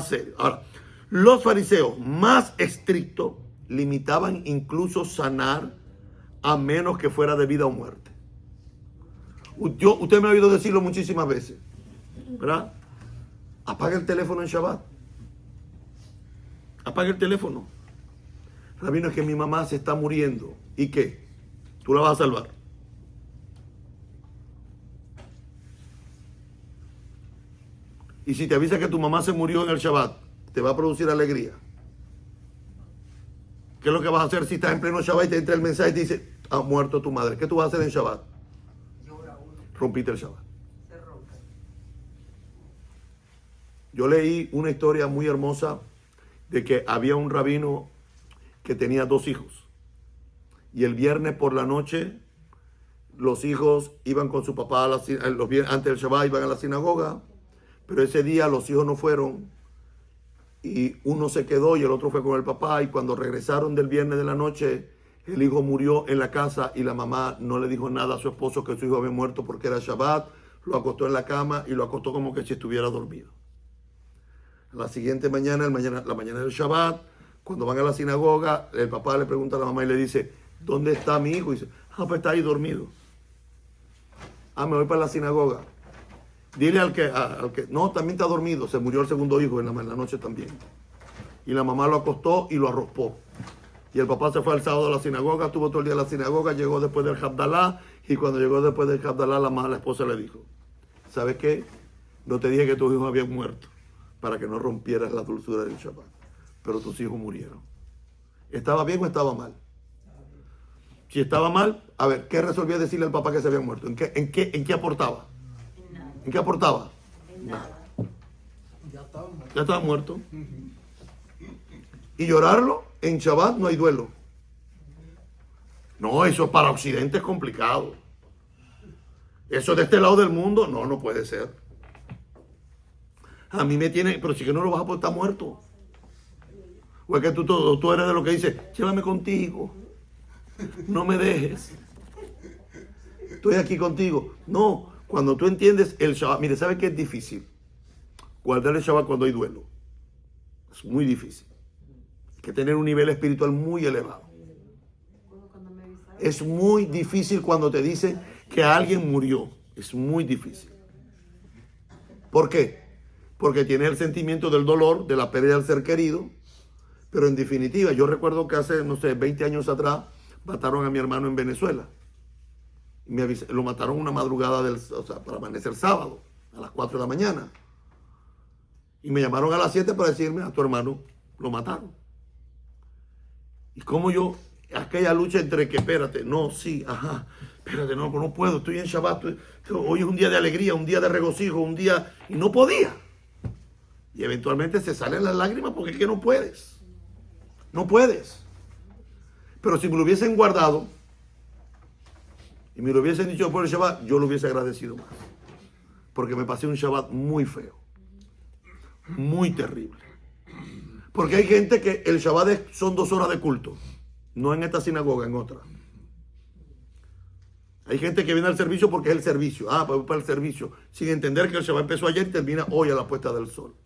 serio. Ahora, los fariseos más estrictos limitaban incluso sanar a menos que fuera de vida o muerte. Usted me ha oído decirlo muchísimas veces, ¿verdad? Apaga el teléfono en Shabbat. Apaga el teléfono. Rabino, es que mi mamá se está muriendo. ¿Y qué? Tú la vas a salvar. Y si te avisa que tu mamá se murió en el Shabbat, te va a producir alegría. ¿Qué es lo que vas a hacer si estás en pleno Shabbat y te entra el mensaje y te dice, ha muerto tu madre? ¿Qué tú vas a hacer en Shabbat? Rompiste el Shabbat. Yo leí una historia muy hermosa de que había un rabino que tenía 2 hijos. Y el viernes por la noche, los hijos iban con su papá, antes del Shabbat iban a la sinagoga, pero ese día los hijos no fueron y uno se quedó y el otro fue con el papá, y cuando regresaron del viernes de la noche, el hijo murió en la casa y la mamá no le dijo nada a su esposo que su hijo había muerto porque era Shabbat, lo acostó en la cama y lo acostó como que si estuviera dormido. La siguiente mañana, la mañana del Shabbat, cuando van a la sinagoga, el papá le pregunta a la mamá y le dice, ¿dónde está mi hijo? Y dice, pues está ahí dormido. Me voy para la sinagoga. Dile al que, no, también está dormido. Se murió el segundo hijo en la noche también. Y la mamá lo acostó y lo arropó. Y el papá se fue al sábado a la sinagoga, estuvo todo el día en la sinagoga, llegó después del Havdalah, y cuando llegó después del Havdalah, la esposa le dijo, ¿sabes qué? No te dije que tus hijos habían muerto, para que no rompieras la dulzura del Shabbat. Pero tus hijos murieron. ¿Estaba bien o estaba mal? Si estaba mal, a ver, ¿qué resolvía decirle al papá que se había muerto? ¿En qué aportaba? ¿En qué aportaba? Nada. Ya estaba muerto. Y llorarlo en Shabbat no hay duelo. No, eso para Occidente es complicado. Eso de este lado del mundo, no puede ser. A mí me tiene, pero si que no lo vas a poder estar muerto. O es que tú eres de lo que dice, llévame contigo. No me dejes. Estoy aquí contigo. No, cuando tú entiendes el Shabbat, mire, ¿sabe qué es difícil? Guardar el Shabbat cuando hay duelo. Es muy difícil. Hay que tener un nivel espiritual muy elevado. Es muy difícil cuando te dicen que alguien murió. Es muy difícil. ¿Por qué? Porque tienes el sentimiento del dolor, de la pérdida del ser querido. Pero en definitiva, yo recuerdo que hace, 20 años atrás, mataron a mi hermano en Venezuela. Y lo mataron una madrugada, para amanecer sábado, a las 4 de la mañana. Y me llamaron a las 7 para decirme, a tu hermano lo mataron. Y como yo, aquella lucha entre que, espérate, no, sí, ajá, espérate, no puedo, estoy en Shabbat, hoy es un día de alegría, un día de regocijo, un día, y no podía. Y eventualmente se salen las lágrimas porque es que no puedes. No puedes. Pero si me lo hubiesen guardado y me lo hubiesen dicho por el Shabbat, yo lo hubiese agradecido más. Porque me pasé un Shabbat muy feo. Muy terrible. Porque hay gente que el Shabbat son 2 horas de culto. No en esta sinagoga, en otra. Hay gente que viene al servicio porque es el servicio. Pues voy para el servicio. Sin entender que el Shabbat empezó ayer y termina hoy a la puesta del sol.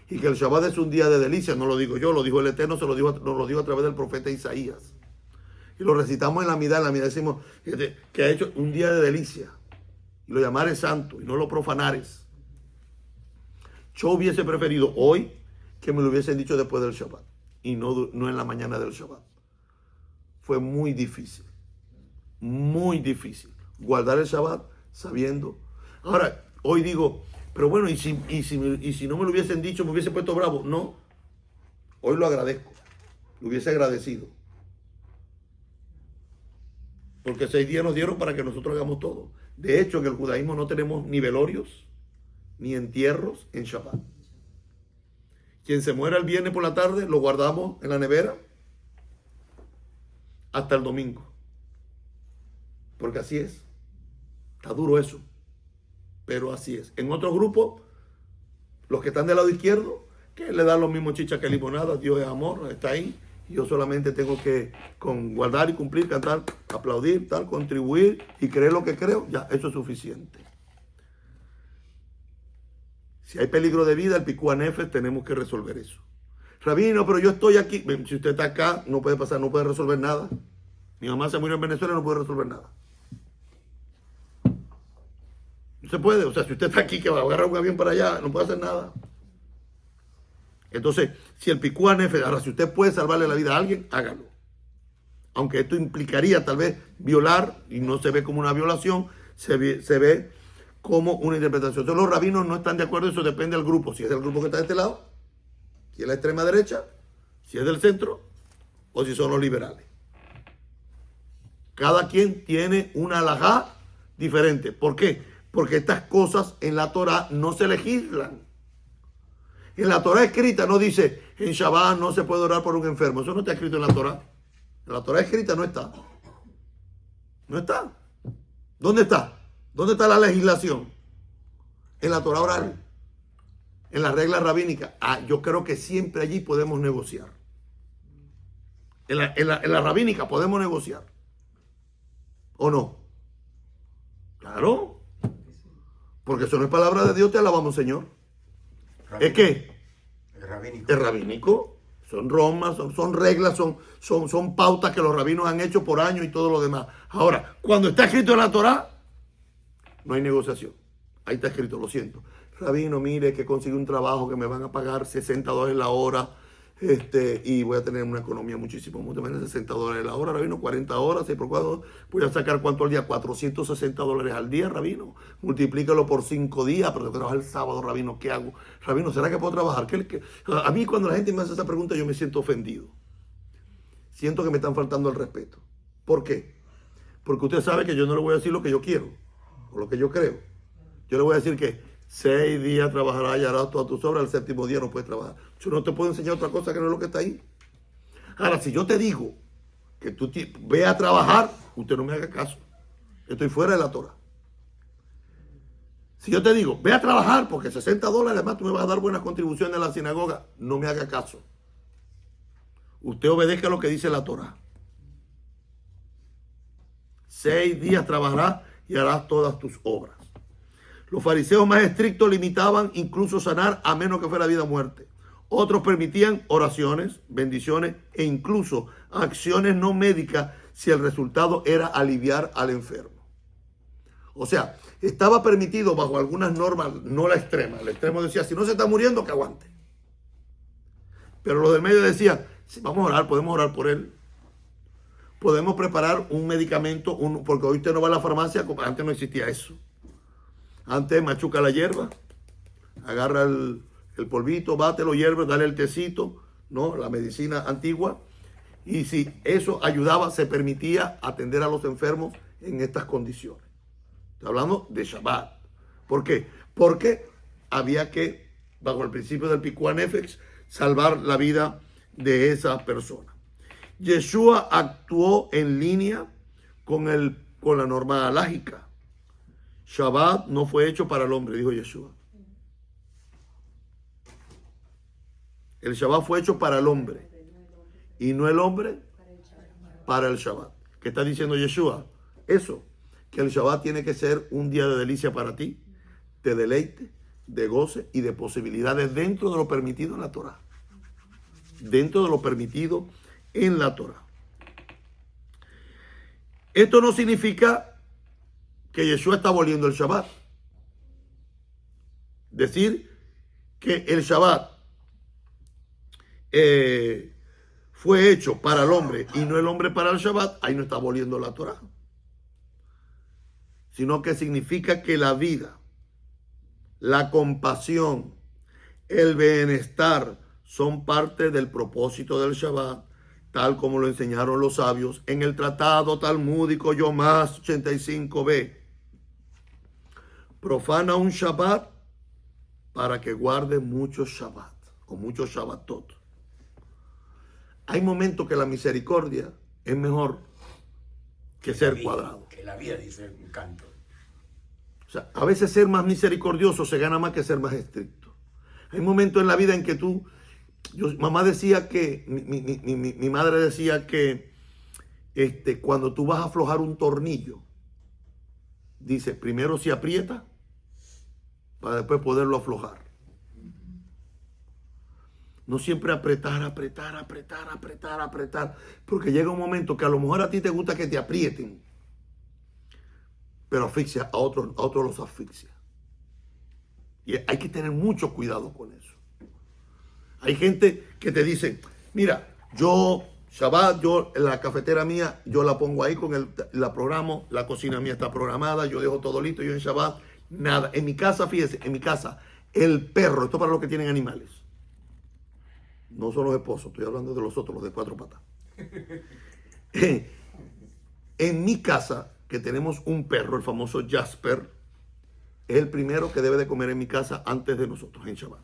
Y que el Shabbat es un día de delicia, no lo digo yo, lo dijo el Eterno, nos lo dijo a través del profeta Isaías. Y lo recitamos en la Midá decimos que ha hecho un día de delicia. Y lo llamares santo y no lo profanares. Yo hubiese preferido hoy que me lo hubiesen dicho después del Shabbat y no en la mañana del Shabbat. Fue muy difícil guardar el Shabbat sabiendo. Ahora, hoy digo, pero bueno, y si no me lo hubiesen dicho, me hubiese puesto bravo. No, hoy lo agradezco, lo hubiese agradecido. Porque 6 días nos dieron para que nosotros hagamos todo. De hecho, en el judaísmo no tenemos ni velorios, ni entierros en Shabbat. Quien se muera el viernes por la tarde, lo guardamos en la nevera hasta el domingo. Porque así es. Está duro eso. Pero así es. En otros grupos, los que están del lado izquierdo, que le da los mismos chichas que limonada. Dios es amor, está ahí. Yo solamente tengo que guardar y cumplir, cantar, aplaudir, tal, contribuir y creer lo que creo. Ya, eso es suficiente. Si hay peligro de vida, el Picúa Nefesh, tenemos que resolver eso. Rabino, pero yo estoy aquí. Si usted está acá, no puede pasar, no puede resolver nada. Mi mamá se murió en Venezuela, no puede resolver nada. No se puede. O sea, si usted está aquí, que va a agarrar un avión para allá, no puede hacer nada. Entonces, si el Picúa Nefesh, ahora, si usted puede salvarle la vida a alguien, hágalo. Aunque esto implicaría tal vez violar, y no se ve como una violación, se ve como una interpretación. Entonces, los rabinos no están de acuerdo, eso depende del grupo. Si es del grupo que está de este lado, si es la extrema derecha, si es del centro, o si son los liberales. Cada quien tiene una halajá diferente. ¿Por qué? Porque estas cosas en la Torah no se legislan. En la Torah escrita no dice, en Shabbat no se puede orar por un enfermo. Eso no está escrito en la Torah. En la Torah escrita no está. No está. ¿Dónde está? ¿Dónde está la legislación? En la Torah oral. En las reglas rabínicas. Yo creo que siempre allí podemos negociar. En la rabínica podemos negociar. ¿O no? Claro. Porque eso no es palabra de Dios, te alabamos, Señor. Rabínico. ¿Es qué? Es rabínico. Es rabínico. Son normas, son reglas, son pautas que los rabinos han hecho por años y todo lo demás. Ahora, cuando está escrito en la Torah, no hay negociación. Ahí está escrito, lo siento. Rabino, mire que consigue un trabajo que me van a pagar $60 la hora y voy a tener una economía muchísimo menos, $60 la hora, Rabino, 40 horas, 6 por 4, voy a sacar ¿cuánto al día? $460 al día, Rabino. Multiplícalo por 5 días, pero tengo que trabajar el sábado, Rabino, ¿qué hago? Rabino, ¿será que puedo trabajar? A mí cuando la gente me hace esa pregunta yo me siento ofendido. Siento que me están faltando el respeto. ¿Por qué? Porque usted sabe que yo no le voy a decir lo que yo quiero o lo que yo creo. Yo le voy a decir que 6 días trabajarás y harás todas tus obras, el 7º día no puedes trabajar. Yo no te puedo enseñar otra cosa que no es lo que está ahí. Ahora, si yo te digo que tú ve a trabajar, usted no me haga caso. Estoy fuera de la Torah. Si yo te digo, ve a trabajar porque $60, además tú me vas a dar buenas contribuciones en la sinagoga, no me haga caso. Usted obedezca lo que dice la Torah. 6 días trabajarás y harás todas tus obras. Los fariseos más estrictos limitaban incluso sanar a menos que fuera vida o muerte. Otros permitían oraciones, bendiciones e incluso acciones no médicas si el resultado era aliviar al enfermo. O sea, estaba permitido bajo algunas normas, no la extrema. El extremo decía, si no se está muriendo, que aguante. Pero los del medio decían, si vamos a orar, podemos orar por él. Podemos preparar un medicamento, porque hoy usted no va a la farmacia, como antes no existía eso. Antes machuca la hierba, agarra el polvito, bátelo, hierve, dale el tecito, ¿no? La medicina antigua. Y si eso ayudaba, se permitía atender a los enfermos en estas condiciones. Estoy hablando de Shabbat. ¿Por qué? Porque había que, bajo el principio del Picúa Nefesh, salvar la vida de esa persona. Yeshua actuó en línea con la norma halágica. Shabbat no fue hecho para el hombre, dijo Yeshua. El Shabbat fue hecho para el hombre y no el hombre para el Shabbat. ¿Qué está diciendo Yeshua? Eso, que el Shabbat tiene que ser un día de delicia para ti, de deleite, de goce y de posibilidades dentro de lo permitido en la Torah. Dentro de lo permitido en la Torah. Esto no significa que Yeshua está aboliendo el Shabbat. Decir que el Shabbat fue hecho para el hombre y no el hombre para el Shabbat, ahí no está aboliendo la Torah. Sino que significa que la vida, la compasión, el bienestar son parte del propósito del Shabbat, tal como lo enseñaron los sabios en el tratado talmúdico Yomás 85b. Profana un Shabbat para que guarde muchos Shabbat o muchos Shabbatot. Hay momentos que la misericordia es mejor que ser cuadrado. Que la vida, dice un canto. O sea, a veces ser más misericordioso se gana más que ser más estricto. Hay momentos en la vida en que mamá decía que, mi madre decía que cuando tú vas a aflojar un tornillo, dice, primero se aprieta para después poderlo aflojar. No siempre apretar, porque llega un momento que a lo mejor a ti te gusta que te aprieten, pero asfixia a otros los asfixia. Y hay que tener mucho cuidado con eso. Hay gente que te dice, mira, Shabbat, la cafetera mía, yo la pongo ahí la programo, la cocina mía está programada, yo dejo todo listo, yo en Shabbat, nada. En mi casa, fíjese, el perro, esto para los que tienen animales. No son los esposos, estoy hablando de los otros, los de 4 patas. En mi casa, que tenemos un perro, el famoso Jasper, es el primero que debe de comer en mi casa antes de nosotros, en Shabbat.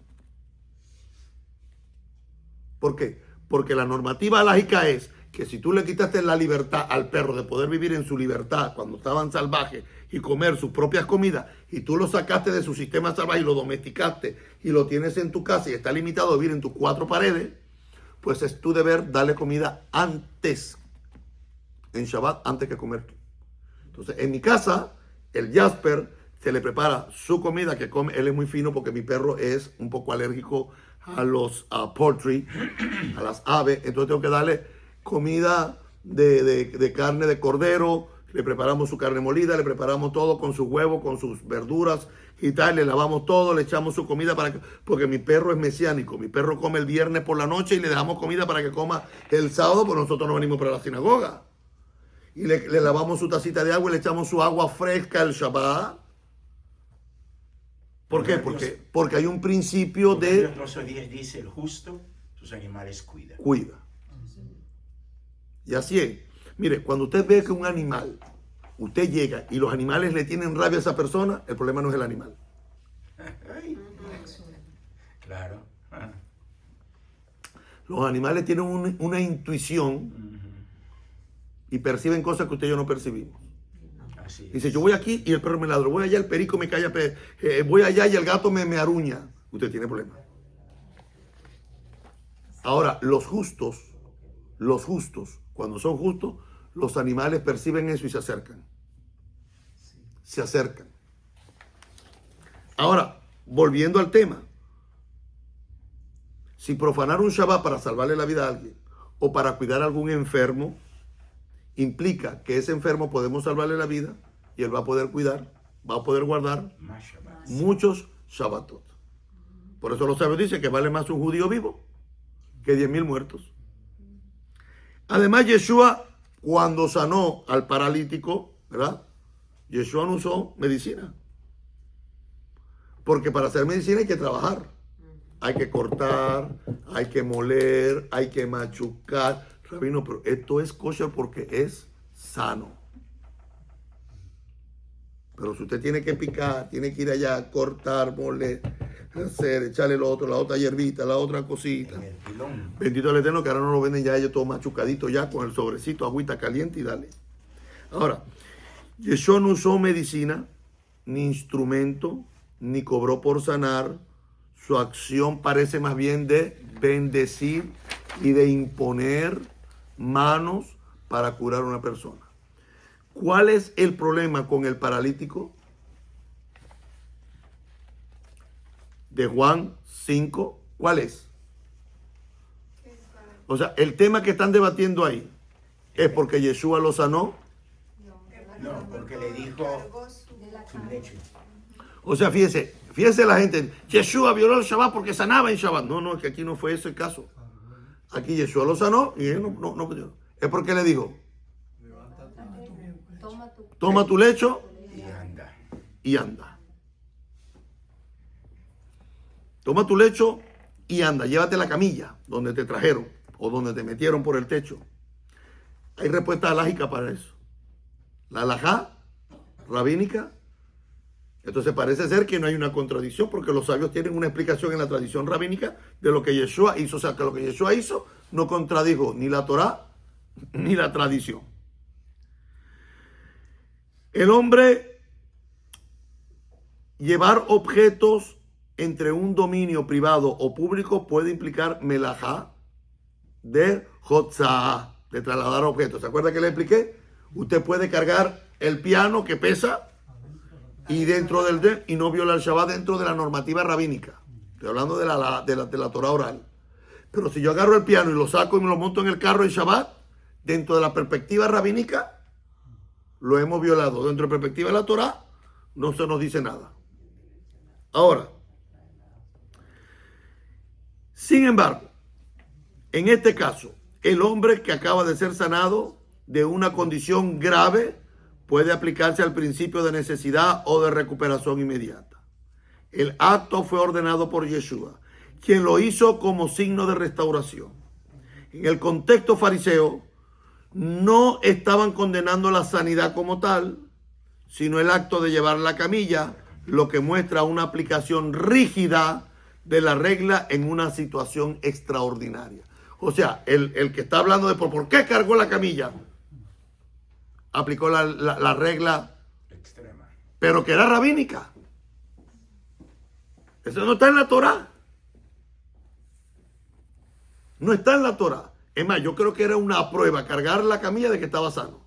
¿Por qué? Porque la normativa alágica es que si tú le quitaste la libertad al perro de poder vivir en su libertad cuando estaban salvajes y comer sus propias comidas, y tú lo sacaste de su sistema salvaje y lo domesticaste y lo tienes en tu casa y está limitado a vivir en tus 4 paredes, pues es tu deber darle comida antes, en Shabbat, antes que comer tú. Entonces, en mi casa, el Jasper se le prepara su comida que come. Él es muy fino porque mi perro es un poco alérgico a los poultry, a las aves. Entonces tengo que darle comida de carne de cordero. Le preparamos su carne molida, le preparamos todo con sus huevos, con sus verduras y tal. Le lavamos todo, le echamos su comida porque mi perro es mesiánico. Mi perro come el viernes por la noche y le dejamos comida para que coma el sábado, porque nosotros no venimos para la sinagoga. Y le lavamos su tacita de agua y le echamos su agua fresca el Shabbat. ¿Por qué? Porque hay un principio de... Dios 10 dice, el justo sus animales cuida. Y así es. Mire, cuando usted ve que un animal, usted llega y los animales le tienen rabia a esa persona, el problema no es el animal. Claro. Los animales tienen una intuición y perciben cosas que usted y yo no percibimos. Dice, yo voy aquí y el perro me ladra, voy allá, el perico me calla, voy allá y el gato me aruña. Usted tiene problemas. Ahora, los justos, cuando son justos, los animales perciben eso y se acercan. Se acercan. Ahora, volviendo al tema, si profanar un Shabbat para salvarle la vida a alguien o para cuidar a algún enfermo, implica que ese enfermo podemos salvarle la vida y él va a poder cuidar, va a poder guardar muchos Shabbatot. Por eso los sabios dicen que vale más un judío vivo que 10,000 muertos. Además, Yeshua, cuando sanó al paralítico, ¿verdad? Yeshua no usó medicina. Porque para hacer medicina hay que trabajar. Hay que cortar, hay que moler, hay que machucar. Rabino, pero esto es kosher porque es sano. Pero si usted tiene que picar, tiene que ir allá, cortar, moler, hacer, echarle lo otro, la otra hierbita, la otra cosita. Bendito el Eterno, que ahora no lo venden ya ellos todo machucadito ya con el sobrecito, agüita caliente y dale. Ahora, Yeshua no usó medicina, ni instrumento, ni cobró por sanar. Su acción parece más bien de bendecir y de imponer manos para curar a una persona. ¿Cuál es el problema con el paralítico? De Juan 5, ¿cuál es? O sea, el tema que están debatiendo ahí es porque Yeshua lo sanó. No, porque le dijo su leche. O sea, fíjese la gente, Yeshua violó el Shabbat porque sanaba en Shabbat. No, es que aquí no fue ese el caso. Aquí Yeshua lo sanó y él no pudo. Es porque le dijo, toma tu lecho y anda. Toma tu lecho y anda. Llévate la camilla donde te trajeron o donde te metieron por el techo. Hay respuesta alágica para eso. La alajá rabínica. Entonces parece ser que no hay una contradicción porque los sabios tienen una explicación en la tradición rabínica de lo que Yeshua hizo. O sea, que lo que Yeshua hizo no contradijo ni la Torá ni la tradición. El hombre llevar objetos entre un dominio privado o público puede implicar melajá de hotzah, de trasladar objetos. ¿Se acuerda que le expliqué? Usted puede cargar el piano que pesa y dentro y no viola el Shabbat dentro de la normativa rabínica. Estoy hablando de la Torah oral. Pero si yo agarro el piano y lo saco y me lo monto en el carro en Shabbat, dentro de la perspectiva rabínica, lo hemos violado. Dentro de la perspectiva de la Torah, no se nos dice nada. Ahora, sin embargo, en este caso, el hombre que acaba de ser sanado de una condición grave puede aplicarse al principio de necesidad o de recuperación inmediata. El acto fue ordenado por Yeshua, quien lo hizo como signo de restauración. En el contexto fariseo, no estaban condenando la sanidad como tal, sino el acto de llevar la camilla, lo que muestra una aplicación rígida de la regla en una situación extraordinaria. O sea, el que está hablando de por qué cargó la camilla, aplicó la regla extrema, pero que era rabínica. Eso no está en la Torah. No está en la Torah. Es más, yo creo que era una prueba cargar la camilla de que estaba sano.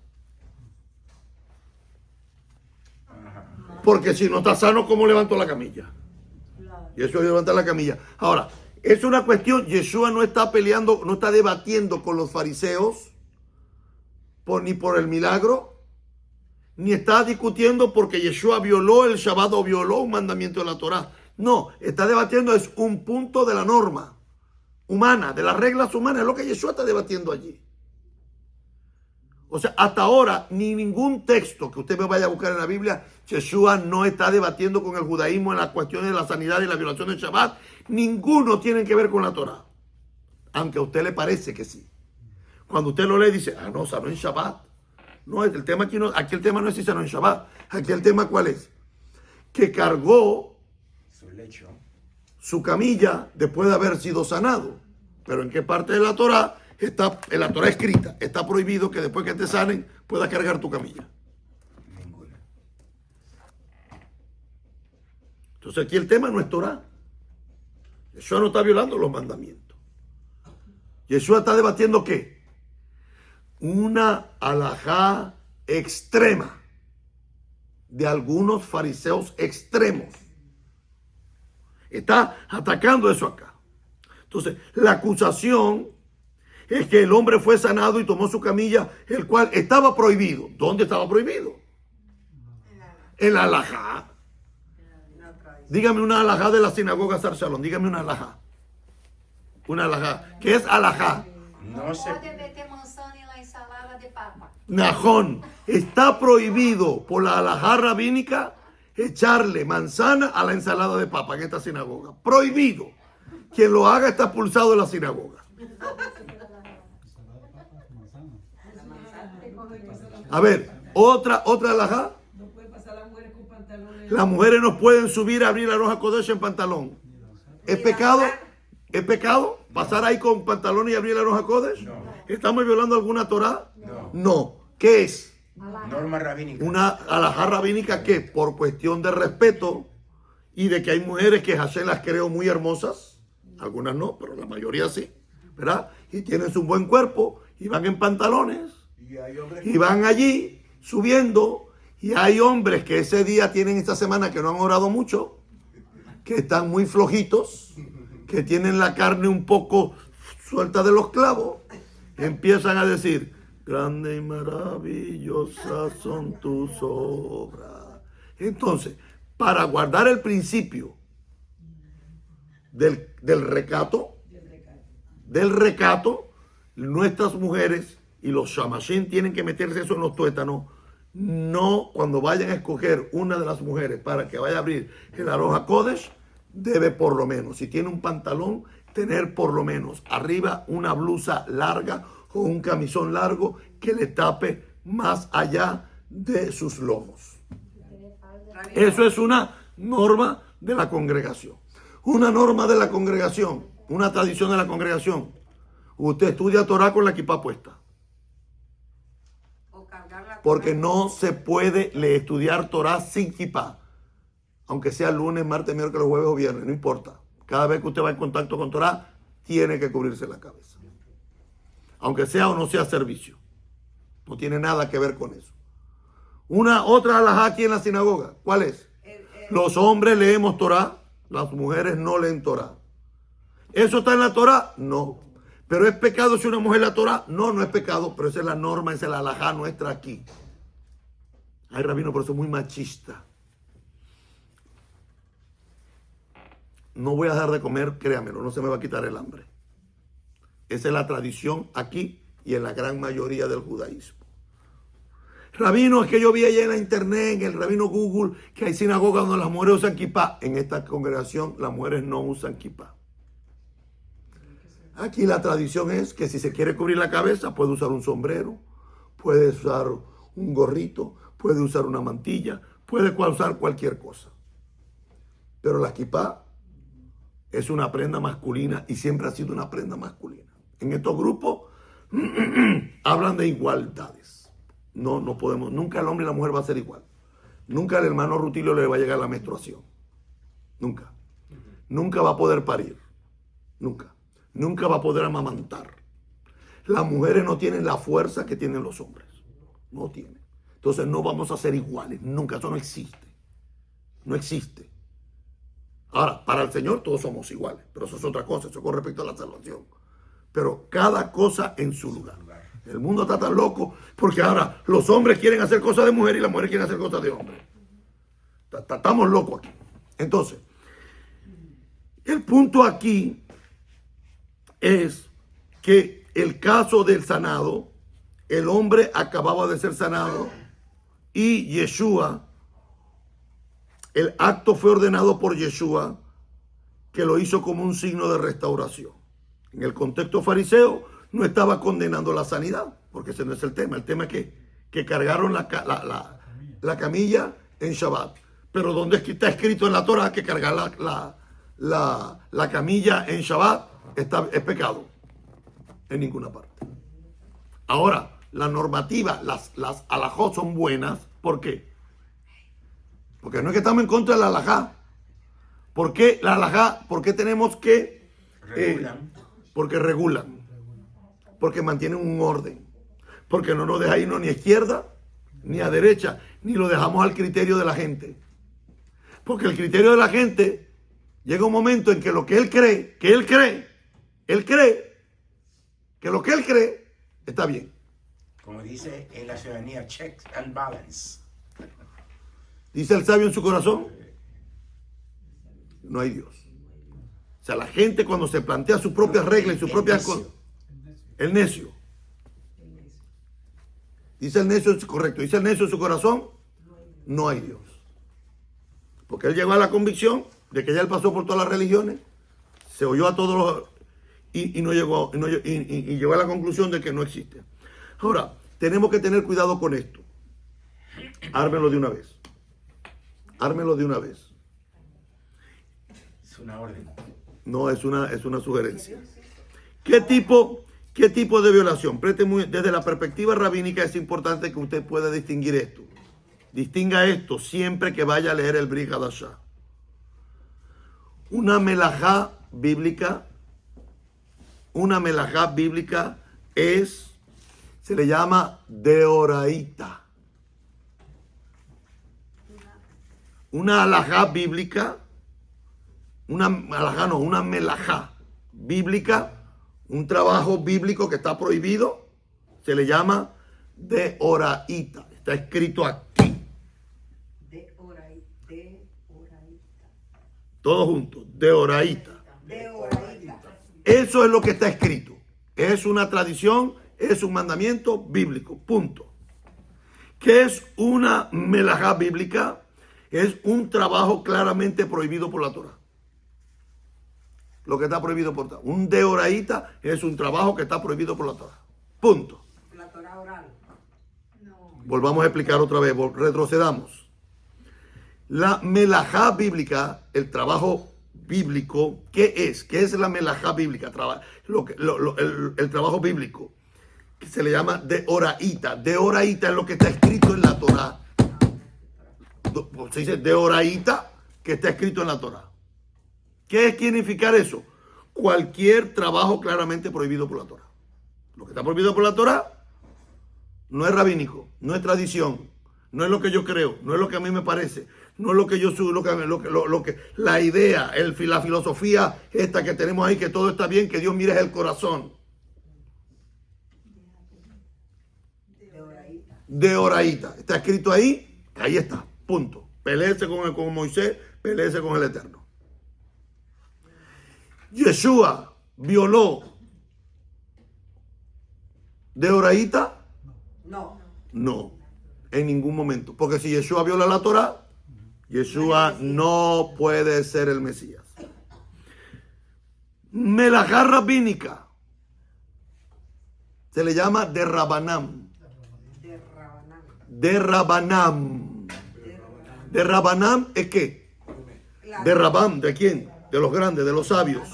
Porque si no está sano, ¿cómo levantó la camilla? Y eso levanta la camilla. Ahora, es una cuestión, Yeshua no está peleando, no está debatiendo con los fariseos ni por el milagro, ni está discutiendo porque Yeshua violó el Shabbat o violó un mandamiento de la Torah. No, está debatiendo es un punto de la norma humana, de las reglas humanas, es lo que Yeshua está debatiendo allí. O sea, hasta ahora, ni ningún texto que usted me vaya a buscar en la Biblia, Yeshua no está debatiendo con el judaísmo en las cuestiones de la sanidad y la violación del Shabbat. Ninguno tiene que ver con la Torah. Aunque a usted le parece que sí. Cuando usted lo lee, dice, no, sanó en Shabbat. No, el tema aquí el tema no es si sanó en Shabbat. Aquí el tema, ¿cuál es? Que cargó su lecho, su camilla después de haber sido sanado. Pero ¿en qué parte de la Torah? Está en la Torah escrita, está prohibido que después que te sanen puedas cargar tu camilla. ninguna. Entonces aquí el tema no es Torah. Yeshua no está violando los mandamientos. Yeshua está debatiendo ¿qué? Una alajá extrema de algunos fariseos extremos. Está atacando eso acá. Entonces, la acusación es que el hombre fue sanado y tomó su camilla, el cual estaba prohibido. ¿Dónde estaba prohibido? En la alajá. Dígame una alajá de la sinagoga Sar Shalom. Dígame una alajá. Una alajá. ¿Qué es alajá? No se Pode meter manzana en la ensalada de papa. Najón. Está prohibido por la alajá rabínica echarle manzana a la ensalada de papa en esta sinagoga. Prohibido. Quien lo haga está expulsado de la sinagoga. A ver, otra alajá. No puede pasar las mujeres con pantalones. Las mujeres no pueden subir a abrir la roja Kodesh en pantalón. ¿Es pecado? ¿Es pecado pasar ahí con pantalón y abrir la roja Kodesh? No. ¿Estamos violando alguna Torah? No. No. ¿Qué es? Norma rabínica. Una alajá rabínica que por cuestión de respeto y de que hay mujeres que Hashem las creó muy hermosas, algunas no, pero la mayoría sí, ¿verdad? Y tienen su buen cuerpo y van en pantalones Y hay hombres y van allí subiendo, y hay hombres que ese día tienen esta semana que no han orado mucho, que están muy flojitos, que tienen la carne un poco suelta de los clavos, empiezan a decir, grande y maravillosas son tus obras. Entonces, para guardar el principio del recato, nuestras mujeres y los shamashim tienen que meterse eso en los tuétanos. No, cuando vayan a escoger una de las mujeres para que vaya a abrir el Aroha Kodesh, debe por lo menos, si tiene un pantalón, tener por lo menos arriba una blusa larga o un camisón largo que le tape más allá de sus lomos. Eso es una norma de la congregación. Una norma de la congregación, una tradición de la congregación. Usted estudia Torah con la equipa puesta. Porque no se puede estudiar Torah sin kippah. aunque sea lunes, martes, miércoles, jueves o viernes, no importa. Cada vez que usted va en contacto con Torah, tiene que cubrirse la cabeza. Aunque sea o no sea servicio. No tiene nada que ver con eso. Otra alajá aquí en la sinagoga. ¿Cuál es? Los hombres leemos Torah, las mujeres no leen Torah. ¿Eso está en la Torah? No. ¿Pero es pecado si una mujer la Torah? No, no es pecado, pero esa es la norma, esa es la alajá nuestra aquí. Ay, rabino, pero eso es muy machista. No voy a dejar de comer, créamelo, no se me va a quitar el hambre. Esa es la tradición aquí y en la gran mayoría del judaísmo. Rabino, es que yo vi allá en la internet, en el rabino Google, que hay sinagogas donde las mujeres usan kipá. En esta congregación las mujeres no usan kipá. Aquí la tradición es que si se quiere cubrir la cabeza, puede usar un sombrero, puede usar un gorrito, puede usar una mantilla, puede usar cualquier cosa. Pero la kipá es una prenda masculina y siempre ha sido una prenda masculina. En estos grupos hablan de igualdades. No podemos, nunca el hombre y la mujer va a ser igual. Nunca al hermano Rutilio le va a llegar la menstruación. Nunca. Nunca va a poder parir. Nunca. Nunca va a poder amamantar. Las mujeres no tienen la fuerza que tienen los hombres. No tienen. Entonces no vamos a ser iguales. Nunca. Eso no existe. No existe. Ahora, para el Señor todos somos iguales. Pero eso es otra cosa. Eso con respecto a la salvación. Pero cada cosa en su lugar. El mundo está tan loco porque ahora los hombres quieren hacer cosas de mujer y las mujeres quieren hacer cosas de hombre. Estamos locos aquí. Entonces, el punto aquí es que el caso del sanado, el hombre acababa de ser sanado y Yeshua, el acto fue ordenado por Yeshua, que lo hizo como un signo de restauración. En el contexto fariseo no estaba condenando la sanidad, porque ese no es el tema. El tema es que cargaron la camilla en Shabbat. Pero ¿dónde está escrito en la Torah que cargar la camilla en Shabbat es pecado? En ninguna parte. Ahora, la normativa, las alajot son buenas. ¿Por qué? Porque no es que estamos en contra de la alajá. ¿Por qué la alajá? ¿Por qué tenemos que...? Porque regulan. Porque mantienen un orden. Porque no nos deja irnos ni a izquierda ni a derecha, ni lo dejamos al criterio de la gente. Porque el criterio de la gente llega un momento en que lo que él cree que lo que él cree está bien. Como dice en la ciudadanía, checks and balance. Dice el sabio en su corazón, no hay Dios. O sea, la gente cuando se plantea sus propias reglas y sus propias cosas. El necio. Dice el necio, correcto. Dice el necio en su corazón, no hay Dios. Porque él llegó a la convicción de que ya él pasó por todas las religiones, se oyó a todos los... y llegó a la conclusión de que no existe. Ahora, tenemos que tener cuidado con esto. Ármelo de una vez. Ármelo de una vez. Es una orden. No, es una sugerencia. ¿Qué tipo de violación? Desde la perspectiva rabínica es importante que usted pueda distinguir esto. Distinga esto siempre que vaya a leer el Brit Hadashah. Una melajá bíblica se le llama deoraita. Una alajá bíblica, una melajá bíblica, un trabajo bíblico que está prohibido, se le llama deoraita. Está escrito aquí. Todos juntos, deoraita. Eso es lo que está escrito. Es una tradición, es un mandamiento bíblico. Punto. ¿Qué es una melajá bíblica? Es un trabajo claramente prohibido por la Torah. Lo que está prohibido por Torah. Un deoraita es un trabajo que está prohibido por la Torah. Punto. La Torah oral. No. Volvamos a explicar otra vez, retrocedamos. La melajá bíblica, el trabajo bíblico, ¿qué es? ¿Qué es la melajá bíblica? El trabajo bíblico, que se le llama deoraita. Deoraita es lo que está escrito en la Torah. Se dice deoraita, que está escrito en la Torá. ¿Qué significa eso? Cualquier trabajo claramente prohibido por la Torá. Lo que está prohibido por la Torá no es rabínico, no es tradición, no es lo que yo creo, no es lo que a mí me parece, no es lo que yo soy, la idea, la filosofía esta que tenemos ahí, que todo está bien, que Dios mire el corazón. De oraíta. Está escrito ahí, ahí está, punto. Peleese con Moisés, peleese con el Eterno. Yeshua violó de oraíta. No, en ningún momento. Porque si Yeshua viola la Torá, Yeshua no puede ser el Mesías. Melajá rabínica se le llama de Rabanam. De Rabanam. De Rabanam es qué? De Rabam, ¿de quién? De los grandes, de los sabios,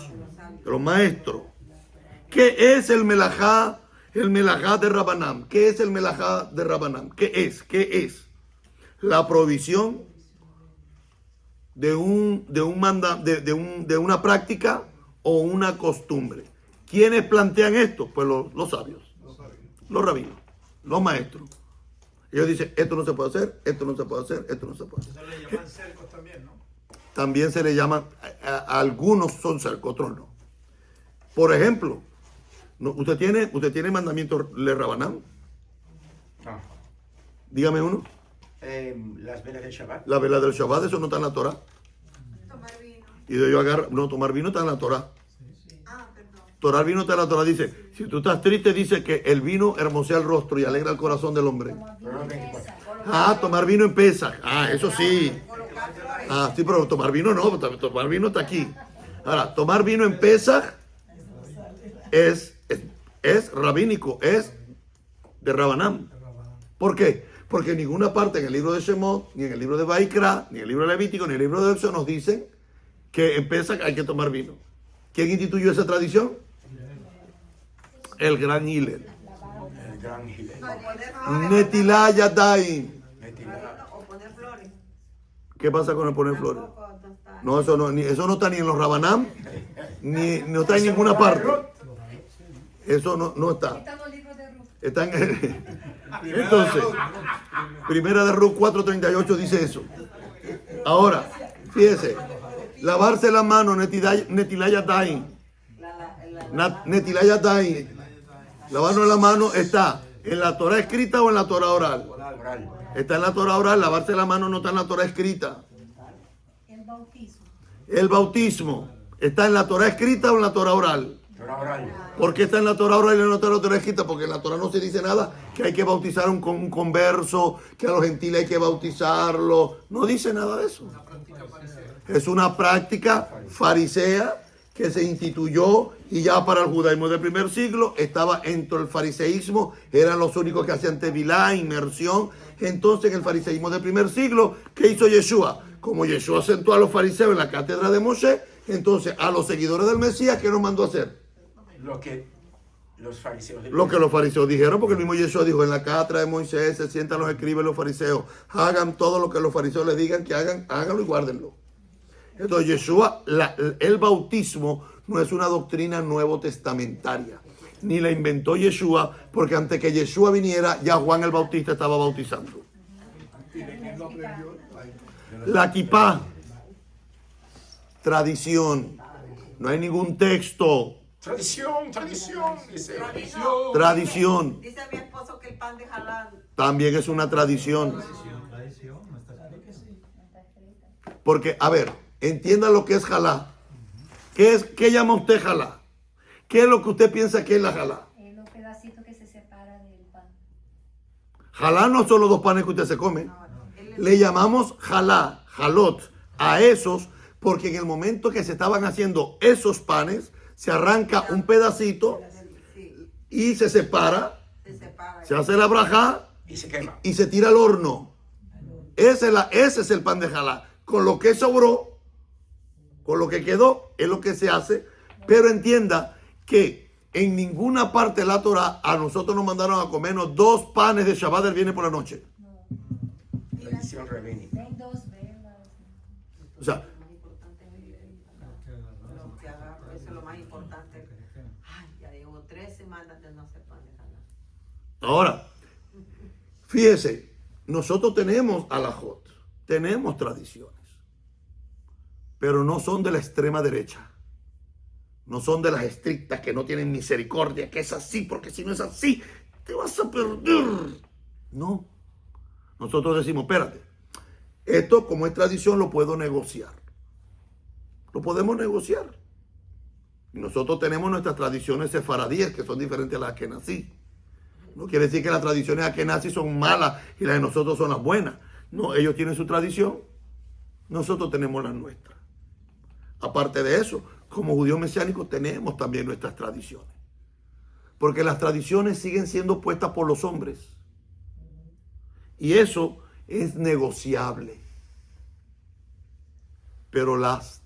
de los maestros. ¿Qué es el melajá? El melajá de Rabanam. ¿Qué es el melajá de Rabanam? ¿Qué es? ¿Qué es? La provisión de una práctica o una costumbre. ¿Quiénes plantean esto? Pues los sabios, los rabinos, los maestros. Ellos dicen, esto no se puede hacer, esto no se puede hacer, esto no se puede hacer. Eso le llaman cercos también, ¿no? También se le llaman, algunos son cercos, otros no. Por ejemplo, ¿usted tiene mandamiento de Rabanam? No. Dígame uno. Las velas del Shabbat. La vela del Shabbat, eso no está en la Torah. Tomar vino. Y yo agarro, no, tomar vino está en la Torah. Perdón. Tomar vino está en la Torah, dice, si tú estás triste, dice que el vino hermosea el rostro y alegra el corazón del hombre. Tomar vino en Pesach. Eso sí. Sí, pero tomar vino no, tomar vino está aquí. Ahora, tomar vino en Pesach es rabínico, es de Rabanam. ¿Por qué? Porque en ninguna parte en el libro de Shemot, ni en el libro de Vaikra, ni en el libro de Levítico, ni en el libro de Éxodo nos dicen que en Pesach hay que tomar vino. ¿Quién instituyó esa tradición? El gran Hillel. El gran Hillel. Netilá Yadayim. O poner flores. ¿Qué pasa con el poner flores? No, eso no está ni en los Rabanam, ni no está en ninguna parte. Eso no está. Está en los libros de Ruth. Está entonces, Primera de Ruth 4:38 dice eso. Ahora, fíjese, lavarse la mano, Netilá Yadayim. Netilá Yadayim. Lavarnos la mano está en la Torah escrita o en la Torah oral. Oral. Está en la Torah oral, lavarse la mano no está en la Torah escrita. El bautismo. El bautismo está en la Torah escrita o en la Torah oral. Torah oral. ¿Por qué está en la Torah oral y no está en la Torah escrita? Porque en la Torah no se dice nada que hay que bautizar a un converso, que a los gentiles hay que bautizarlo. No dice nada de eso. Es una práctica farisea que se instituyó y ya para el judaísmo del primer siglo estaba dentro del fariseísmo, eran los únicos que hacían tevilá, inmersión. Entonces en el fariseísmo del primer siglo, ¿qué hizo Yeshua? Como Yeshua sentó a los fariseos en la cátedra de Moshe, entonces a los seguidores del Mesías, ¿qué nos mandó a hacer? Lo que los fariseos dijeron, porque el mismo Yeshua dijo, en la cátedra de Moisés se sientan los escribas y los fariseos, hagan todo lo que los fariseos les digan que hagan, háganlo y guárdenlo. Entonces Yeshua, el bautismo no es una doctrina nuevo testamentaria, ni la inventó Yeshua, porque antes que Yeshua viniera, ya Juan el Bautista estaba bautizando. La kipá, tradición, no hay ningún texto. Tradición. Dice. Tradición, Dice mi esposo que el pan de jalán. también es una tradición. Porque, a ver, entienda lo que es jalá. ¿Qué llama usted jalá? ¿Qué es lo que usted piensa que es la jalá? Los pedacitos que se separan del pan. Jalá no son los dos panes que usted se come. Le llamamos jalá, jalot, a esos, porque en el momento que se estaban haciendo esos panes, se arranca un pedacito y se separa, se hace la brajá Y se quema. y se tira al horno. Ese es el pan de jalá. Con lo que sobró, con lo que quedó, es lo que se hace. Pero entienda que en ninguna parte de la Torah a nosotros nos mandaron a comernos 2 panes de Shabbat del viernes por la noche. Tradición rabínica. Ven 2 velas. O sea, Lo más importante es lo que agarro, eso es lo más importante. Ay, ya llevo 3 semanas de no sé pan de ganar. ahora, fíjese, nosotros tenemos alajot, tenemos tradiciones, pero no son de la extrema derecha. No son de las estrictas que no tienen misericordia, que es así, porque si no es así, te vas a perder. No. Nosotros decimos, espérate, esto como es tradición lo puedo negociar. Lo podemos negociar. Y nosotros tenemos nuestras tradiciones sefaradíes, que son diferentes a las akenazí. No quiere decir que las tradiciones akenazí son malas y las de nosotros son las buenas. No, ellos tienen su tradición, nosotros tenemos la nuestra. Aparte de eso, como judíos mesiánicos tenemos también nuestras tradiciones. Porque las tradiciones siguen siendo puestas por los hombres. Y eso es negociable. Pero las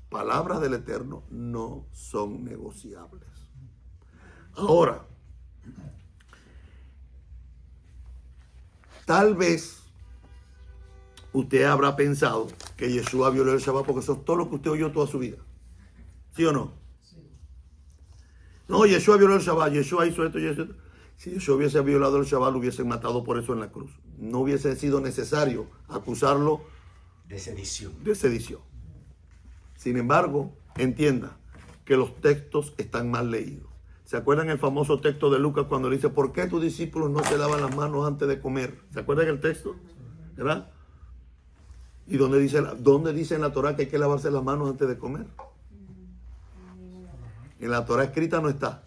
palabras del Eterno no son negociables. Ahora, tal vez usted habrá pensado que Yeshua violó el Shabbat porque eso es todo lo que usted oyó toda su vida. ¿Sí o no? Sí. No, Yeshua violó el Shabbat, Yeshua hizo esto y eso. Si Yeshua hubiese violado el Shabbat, lo hubiesen matado por eso en la cruz. No hubiese sido necesario acusarlo De sedición. de sedición. Sin embargo, entienda que los textos están mal leídos. ¿Se acuerdan el famoso texto de Lucas cuando le dice, ¿por qué tus discípulos no se lavan las manos antes de comer? ¿Se acuerdan el texto? ¿Verdad? ¿Y dónde dice en la Torah que hay que lavarse las manos antes de comer? En la Torah escrita no está.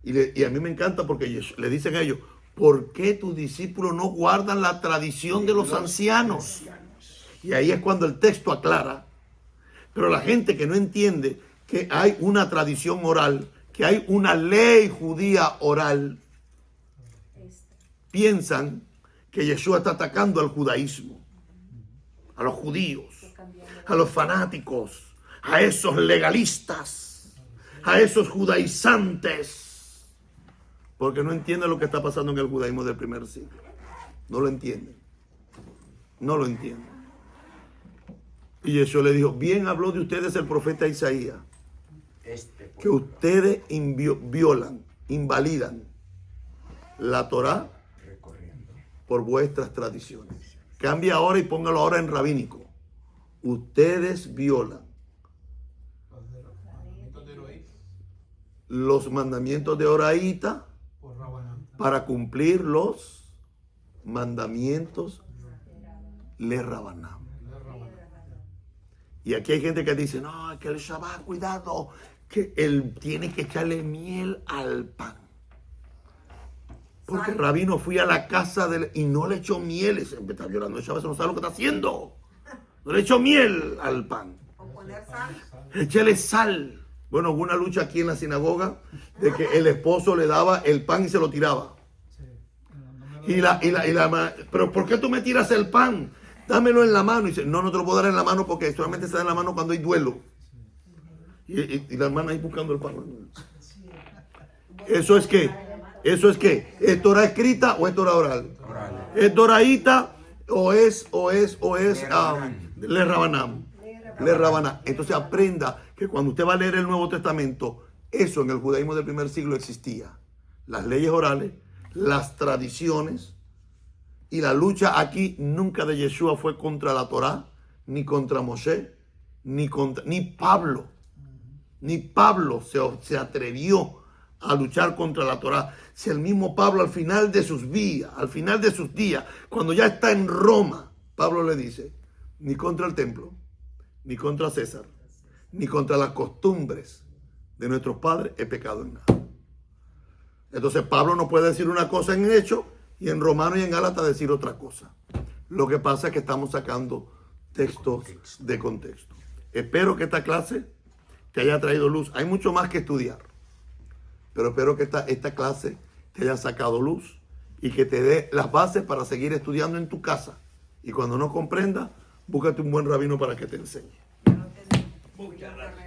Y a mí me encanta porque le dicen a ellos, ¿por qué tus discípulos no guardan la tradición de los ancianos? Y ahí es cuando el texto aclara. Pero la gente que no entiende que hay una tradición oral, que hay una ley judía oral, piensan que Yeshua está atacando al judaísmo, a los judíos, a los fanáticos, a esos legalistas, a esos judaizantes, porque no entienden lo que está pasando en el judaísmo del primer siglo. No lo entienden. No lo entienden. Y Yeshua le dijo, bien habló de ustedes el profeta Isaías, que ustedes violan, invalidan la Torá por vuestras tradiciones. Cambia ahora y póngalo ahora en rabínico. Ustedes violan los mandamientos de Oraíta para cumplir los mandamientos le Rabanam. Y aquí hay gente que dice, no, que el Shabbat, cuidado, que él tiene que echarle miel al pan. Porque el rabino fui a la casa y no le echó miel. Ese me está violando el Shabbat, no sabe lo que está haciendo. No le echó miel al pan. O poner sal. Échale sal. Bueno, hubo una lucha aquí en la sinagoga de que el esposo le daba el pan y se lo tiraba. Pero ¿por qué tú me tiras el pan? Dámelo en la mano. Y dice, no te lo puedo dar en la mano porque solamente se da en la mano cuando hay duelo. Y la hermana ahí buscando el pan. Eso es que, ¿es Torah escrita o es Torah oral? ¿Es Doraíta o es Le Rabanam? Le Rabanam. Entonces aprenda que cuando usted va a leer el Nuevo Testamento, eso en el judaísmo del primer siglo existía. Las leyes orales, las tradiciones, y la lucha aquí nunca de Yeshua fue contra la Torá, ni contra Moshe, ni Pablo. Ni Pablo se atrevió a luchar contra la Torá. Si el mismo Pablo al final de sus días, cuando ya está en Roma, Pablo le dice, ni contra el templo, ni contra César, ni contra las costumbres de nuestros padres he pecado en nada. Entonces Pablo no puede decir una cosa en Hechos y en Romanos y en Gálatas decir otra cosa. Lo que pasa es que estamos sacando textos de contexto. Espero que esta clase te haya traído luz. Hay mucho más que estudiar, pero espero que esta clase te haya sacado luz y que te dé las bases para seguir estudiando en tu casa. Y cuando no comprendas, búscate un buen rabino para que te enseñe. Muchas gracias.